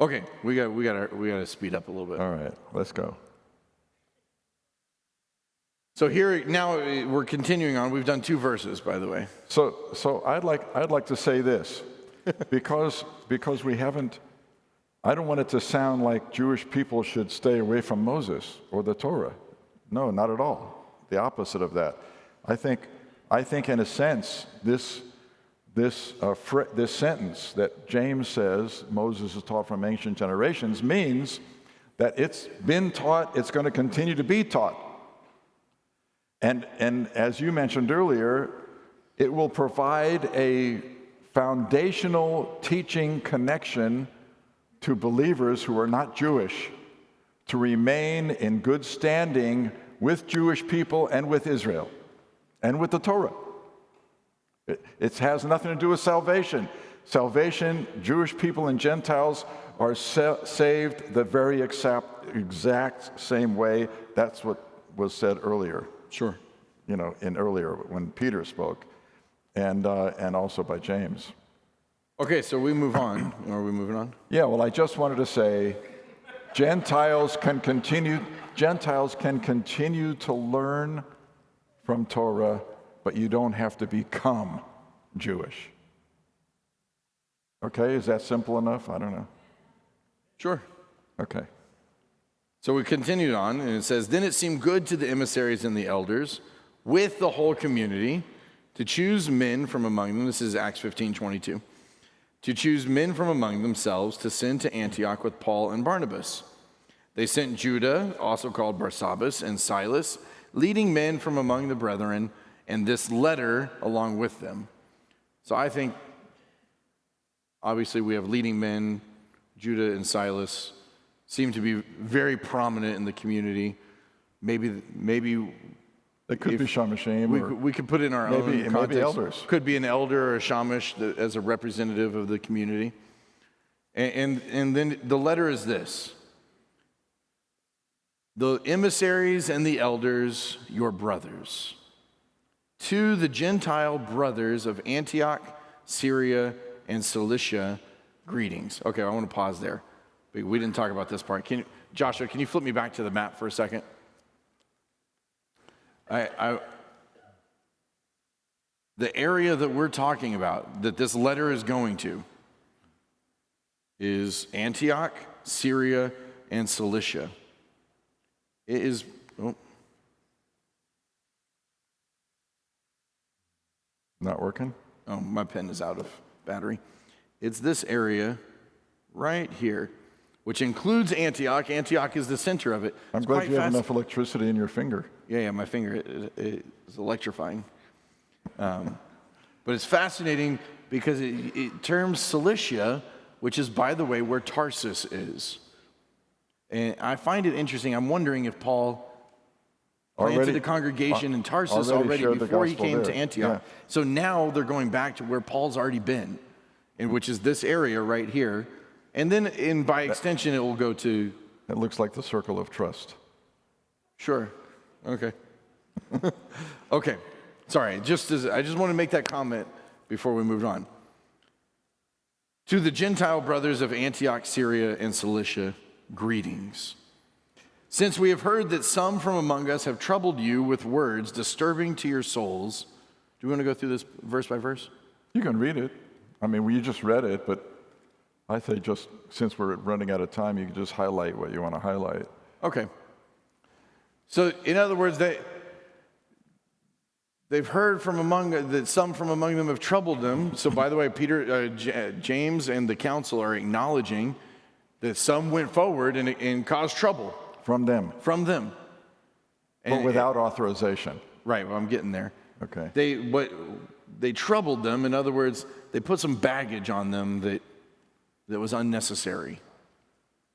Okay, we got to speed up a little bit. All right, let's go. So here now we're continuing on. We've done 2 verses, by the way. So I'd like to say this, because we haven't. I don't want it to sound like Jewish people should stay away from Moses or the Torah. No, not at all. The opposite of that. I think in a sense this sentence that James says Moses is taught from ancient generations means that it's been taught. It's going to continue to be taught. And as you mentioned earlier, it will provide a foundational teaching connection to believers who are not Jewish to remain in good standing with Jewish people and with Israel and with the Torah. It has nothing to do with salvation. Salvation, Jewish people and Gentiles are saved the very exact same way. That's what was said earlier. Sure. In earlier when Peter spoke, and also by James. Okay, so we move on. Are we moving on? Yeah, well, I just wanted to say, Gentiles can continue to learn from Torah, but you don't have to become Jewish. Okay, is that simple enough? I don't know. Sure. Okay. So we continued on, and it says, Then it seemed good to the emissaries and the elders, with the whole community, to choose men from among them. This is Acts 15:22. To choose men from among themselves to send to Antioch with Paul and Barnabas. They sent Judah, also called Barsabbas, and Silas, leading men from among the brethren, and this letter along with them. So I think, obviously, we have leading men, Judah and Silas, seem to be very prominent in the community. Maybe it could be Shamashim. We could put in our own context. Maybe elders. Could be an elder or a shamash as a representative of the community. And then the letter is this. The emissaries and the elders, your brothers. To the Gentile brothers of Antioch, Syria, and Cilicia, greetings. Okay, I want to pause there. We didn't talk about this part. Joshua, can you flip me back to the map for a second? The area that we're talking about, that this letter is going to, is Antioch, Syria, and Cilicia. It is, Not working? Oh, my pen is out of battery. It's this area right here, which includes Antioch. Antioch is the center of it. I'm glad you have enough electricity in your finger. Yeah, my finger is electrifying. But it's fascinating because it terms Cilicia, which is, by the way, where Tarsus is. And I find it interesting. I'm wondering if Paul planted a congregation in Tarsus already before he came to Antioch. Yeah. So now they're going back to where Paul's already been, which is this area right here. And then, by extension, it will go to... It looks like the circle of trust. Sure. Okay. Okay. Sorry. I just want to make that comment before we move on. To the Gentile brothers of Antioch, Syria, and Cilicia, greetings. Since we have heard that some from among us have troubled you with words disturbing to your souls. Do we want to go through this verse by verse? You can read it. I mean, you just read it, but I think just since we're running out of time, you can just highlight what you want to highlight. Okay. So, in other words, they've heard that some from among them have troubled them. So, by the way, James and the council are acknowledging that some went forward and caused trouble. From them. From them. But without authorization. Right, well, I'm getting there. Okay. They troubled them. In other words, they put some baggage on them that was unnecessary.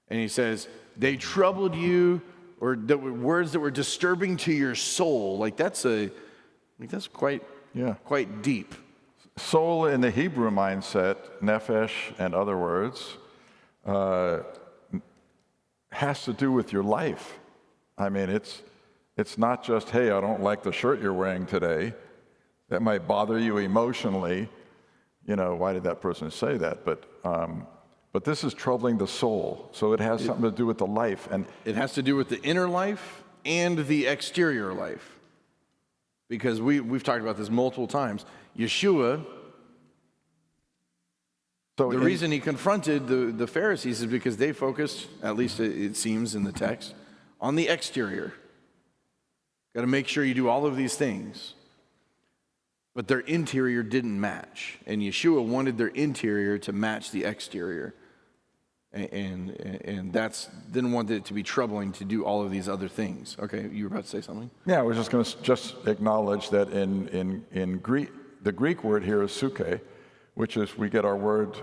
And he says, they troubled you, or that were words that were disturbing to your soul. Like that's quite deep. Soul in the Hebrew mindset, nephesh and other words, has to do with your life. I mean, it's not just, hey, I don't like the shirt you're wearing today. That might bother you emotionally. Why did that person say that? But this is troubling the soul, so it has something to do with the life. And it has to do with the inner life and the exterior life. Because we've talked about this multiple times. Yeshua, the reason he confronted the Pharisees is because they focused, at least it seems in the text, on the exterior. Got to make sure you do all of these things. But their interior didn't match. And Yeshua wanted their interior to match the exterior. and that's didn't want it to be troubling to do all of these other things. Okay, you were about to say something? Yeah, I was just going to just acknowledge that in Greek, the Greek word here is psyche, which is we get our word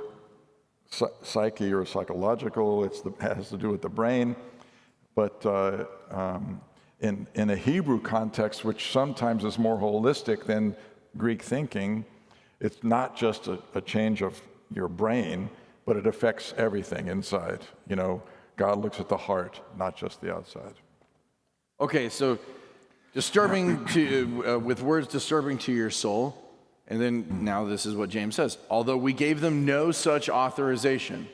psyche or psychological. It has to do with the brain. But in a Hebrew context, which sometimes is more holistic than Greek thinking, it's not just a change of your brain, but it affects everything inside. You know, God looks at the heart, not just the outside. Okay, so disturbing to with words disturbing to your soul, and then now this is what James says. Although we gave them no such authorization,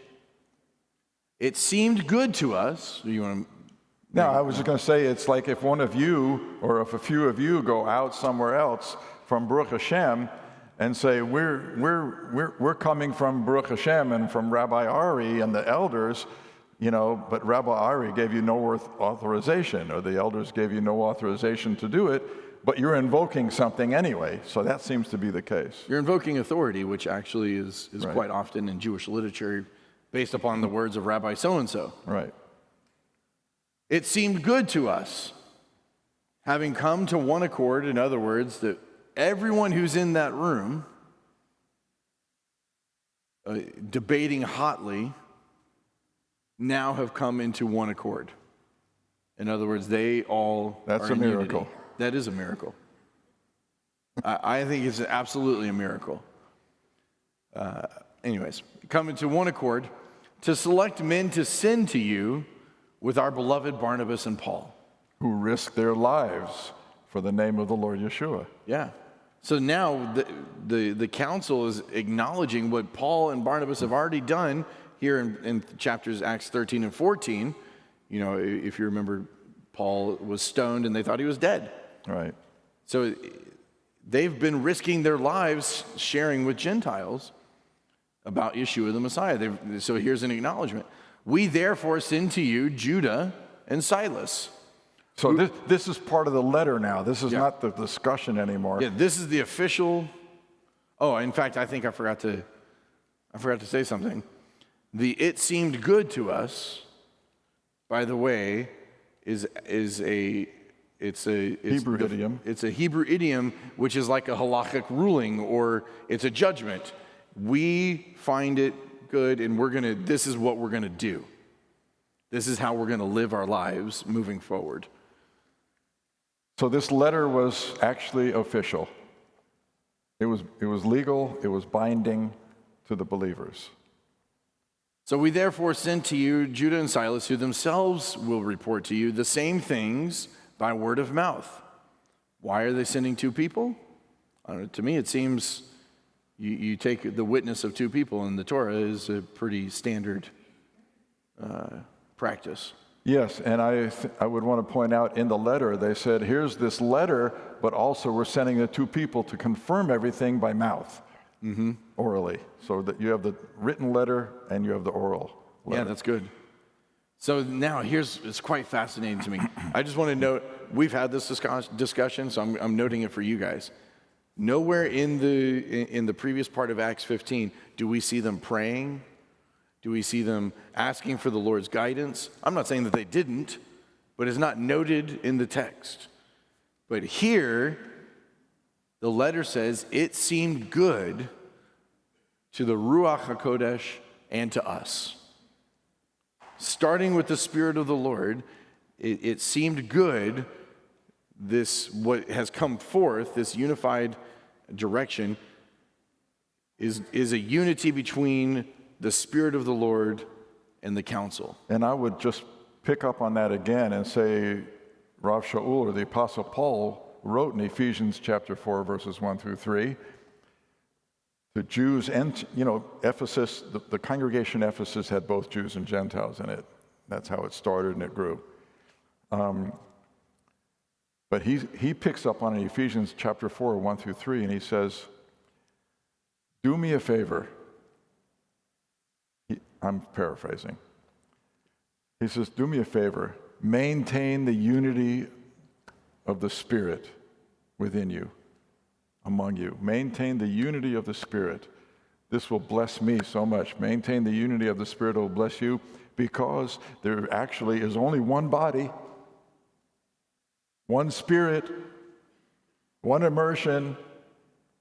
it seemed good to us. You want to? No, I was just going to say it's like if one of you or if a few of you go out somewhere else from Baruch HaShem and say we're coming from Baruch HaShem and from Rabbi Ari and the elders, you know, but Rabbi Ari gave you no authorization, or the elders gave you no authorization to do it, but you're invoking something anyway. So that seems to be the case. You're invoking authority, which actually is Right. quite often in Jewish literature based upon the words of Rabbi so-and-so. Right. It seemed good to us, having come to one accord, in other words, that everyone who's in that room debating hotly now have come into one accord. In other words, they all That's are a in miracle. unity. That is a miracle. I think it's absolutely a miracle. Anyways, come into one accord to select men to send to you with our beloved Barnabas and Paul. Who risked their lives for the name of the Lord Yeshua. Yeah. So now the council is acknowledging what Paul and Barnabas have already done here in chapters Acts 13 and 14. You know, if you remember, Paul was stoned and they thought he was dead. Right. So they've been risking their lives sharing with Gentiles about Yeshua the Messiah. So here's an acknowledgement. We therefore send to you Judah and Silas. So this is part of the letter now. This is not the discussion anymore. Yeah, this is the official. Oh, in fact, I think I forgot to say something. The "it seemed good to us," by the way, is a Hebrew idiom. It's a Hebrew idiom, which is like a halachic ruling, or it's a judgment. We find it good, and this is what we're gonna do. This is how we're gonna live our lives moving forward. So this letter was actually official. It was legal, it was binding to the believers. So we therefore send to you Judah and Silas, who themselves will report to you the same things by word of mouth. Why are they sending two people? I don't know, to me it seems you take the witness of two people in the Torah is a pretty standard practice. Yes, and I would want to point out in the letter, they said, here's this letter, but also we're sending the two people to confirm everything by mouth, orally. So that you have the written letter and you have the oral letter. Yeah, that's good. So now it's quite fascinating to me. I just want to note, we've had this discussion, so I'm noting it for you guys. Nowhere in the previous part of Acts 15 do we see them praying. Do we see them asking for the Lord's guidance? I'm not saying that they didn't, but it's not noted in the text. But here, the letter says, it seemed good to the Ruach HaKodesh and to us. Starting with the Spirit of the Lord, it seemed good, what has come forth, this unified direction, is a unity between the Spirit of the Lord and the council. And I would just pick up on that again and say, Rav Shaul, or the Apostle Paul, wrote in Ephesians chapter 4, verses 1 through 3, the Jews and, Ephesus, the congregation in Ephesus had both Jews and Gentiles in it. That's how it started and it grew. But he picks up on Ephesians chapter 4, 1 through 3, and he says, do me a favor. I'm paraphrasing. He says, do me a favor, maintain the unity of the Spirit within you, among you. Maintain the unity of the Spirit This will bless me so much. Maintain the unity of the Spirit will bless you, because there actually is only one body, one Spirit, one immersion,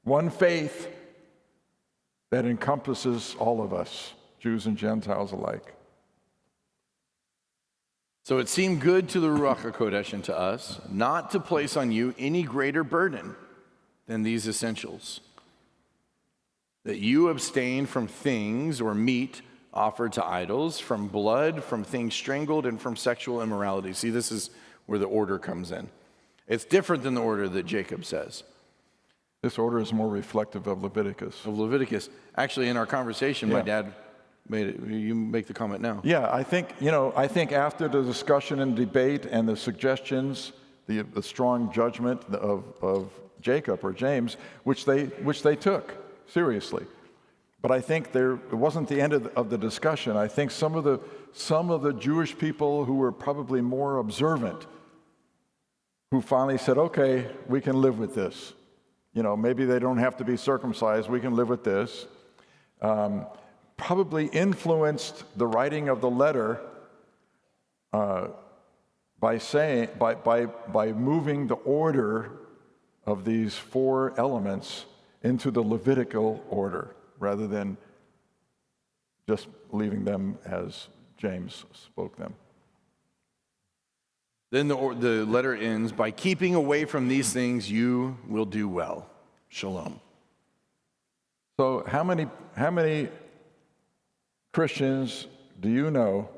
one faith that encompasses all of us, Jews and Gentiles alike. So it seemed good to the Ruach HaKodesh and to us not to place on you any greater burden than these essentials: that you abstain from things or meat offered to idols, from blood, from things strangled, and from sexual immorality. See, this is where the order comes in. It's different than the order that Jacob says. This order is more reflective of Leviticus. Actually, in our conversation, my dad made it. You make the comment now. Yeah, I think after the discussion and debate and the suggestions, the strong judgment of Jacob or James, which they took seriously. But I think it wasn't the end of the discussion. I think some of the Jewish people who were probably more observant, who finally said, okay, we can live with this. Maybe they don't have to be circumcised. We can live with this. Probably influenced the writing of the letter by moving the order of these four elements into the Levitical order, rather than just leaving them as James spoke them. Then the letter ends, by keeping away from these things, you will do well. Shalom. So how many Christians do you know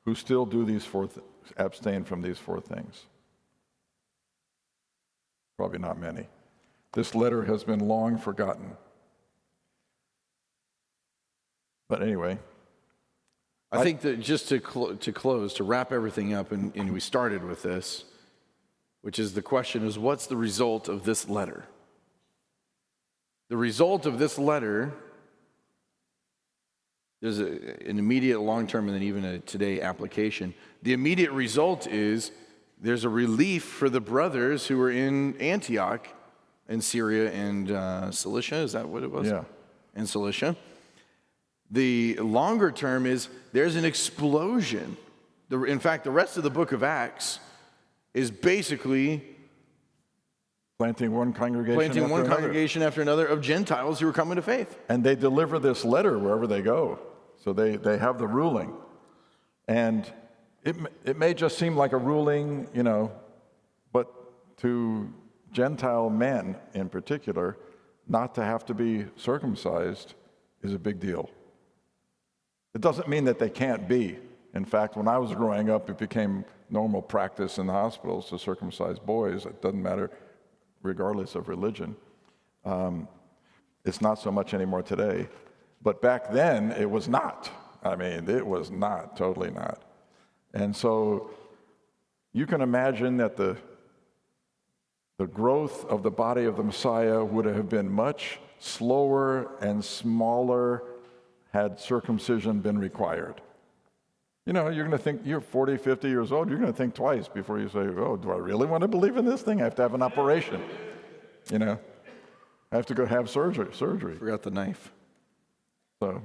who still do abstain from these four things? Probably not many. This letter has been long forgotten. But anyway, I think that just to close, to wrap everything up, and we started with this, which is the question is, what's the result of this letter? The result of this letter, there's an immediate, long-term, and then even a today application. The immediate result is there's a relief for the brothers who were in Antioch, in Syria and Cilicia. Is that what it was? Yeah. In Cilicia. The longer term is there's an explosion. In fact, the rest of the book of Acts is basically planting one congregation after another of Gentiles who are coming to faith. And they deliver this letter wherever they go. So they have the ruling. And it may just seem like a ruling, but to Gentile men in particular, not to have to be circumcised is a big deal. It doesn't mean that they can't be. In fact, when I was growing up, it became normal practice in the hospitals to circumcise boys. It doesn't matter, regardless of religion. It's not so much anymore today. But back then, it was not. It was not, totally not. And so you can imagine that the growth of the body of the Messiah would have been much slower and smaller had circumcision been required. You're going to think, you're 40, 50 years old, you're going to think twice before you say, oh, do I really want to believe in this thing? I have to have an operation. I have to go have surgery. Forgot the knife. So,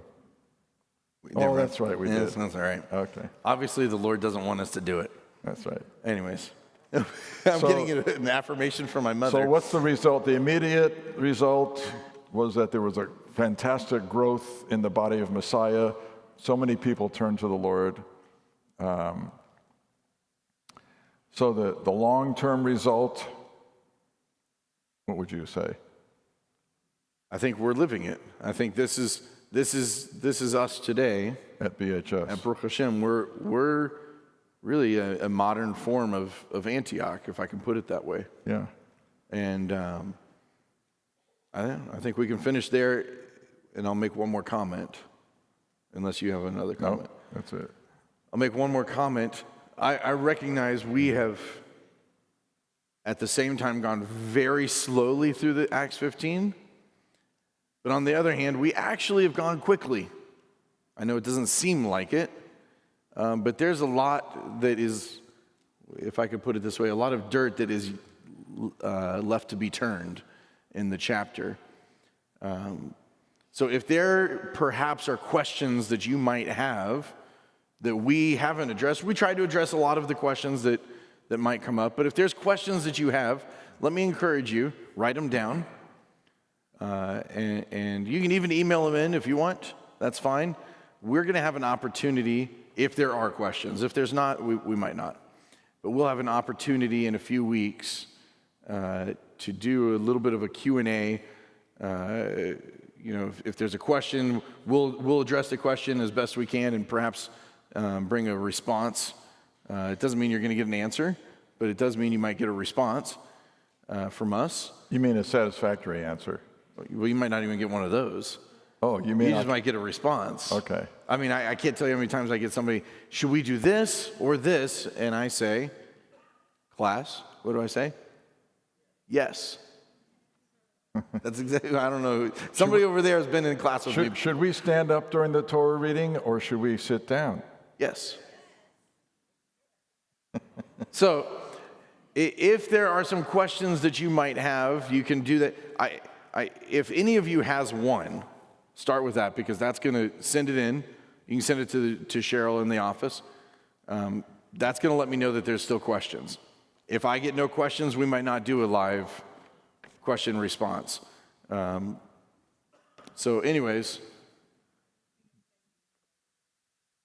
that's right, we did. That's all right. Okay. Obviously, the Lord doesn't want us to do it. That's right. Anyways, I'm getting an affirmation from my mother. So what's the result? The immediate result was that there was a fantastic growth in the body of Messiah. So many people turned to the Lord. So the long-term result, what would you say? I think we're living it. I think this is us today at BHS. At Baruch HaShem, we're really a modern form of Antioch, if I can put it that way. Yeah. And I think we can finish there, and I'll make one more comment, unless you have another comment. No, that's it. I'll make one more comment. I recognize we have, at the same time, gone very slowly through the Acts 15, but on the other hand, we actually have gone quickly. I know it doesn't seem like it, but there's a lot that is, if I could put it this way, a lot of dirt that is left to be turned in the chapter. So if there perhaps are questions that you might have that we haven't addressed, we try to address a lot of the questions that might come up. But if there's questions that you have, let me encourage you, write them down. And you can even email them in if you want. That's fine. We're going to have an opportunity if there are questions. If there's not, we might not. But we'll have an opportunity in a few weeks to do a little bit of a Q&A. If there's a question, we'll address the question as best we can and perhaps bring a response. It doesn't mean you're going to get an answer, but it does mean you might get a response from us. You mean a satisfactory answer? Well, you might not even get one of those. Oh, you mean you just might get a response. Okay. I mean, I can't tell you how many times I get somebody, should we do this or this? And I say, class, what do I say? Yes. That's exactly, I don't know. Somebody over there has been in class with me. Should we stand up during the Torah reading or should we sit down? Yes. So, if there are some questions that you might have, you can do that. If any of you has one, start with that because that's going to send it in. You can send it to Cheryl in the office. That's going to let me know that there's still questions. If I get no questions, we might not do a live question response. So anyways,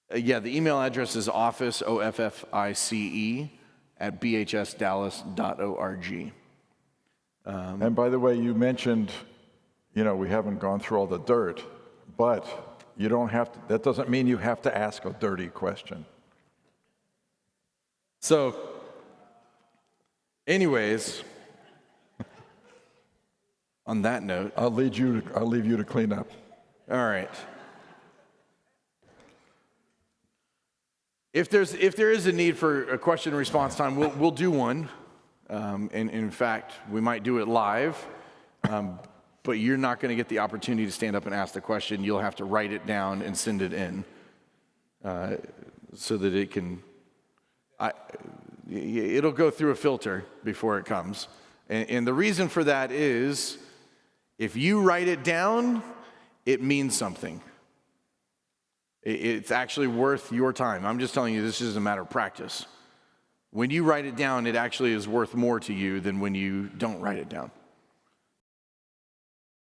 the email address is office, OFFICE, at bhsdallas.org. And by the way, you mentioned, we haven't gone through all the dirt, but you don't have to, that doesn't mean you have to ask a dirty question. So, anyways, on that note, I'll leave you to clean up. All right. If there is a need for a question and response time, we'll do one. And in fact, we might do it live. But you're not going to get the opportunity to stand up and ask the question. You'll have to write it down and send it in, so that it can. It'll go through a filter before it comes. And the reason for that is, if you write it down, it means something. It's actually worth your time. I'm just telling you, this is a matter of practice. When you write it down, it actually is worth more to you than when you don't write it down.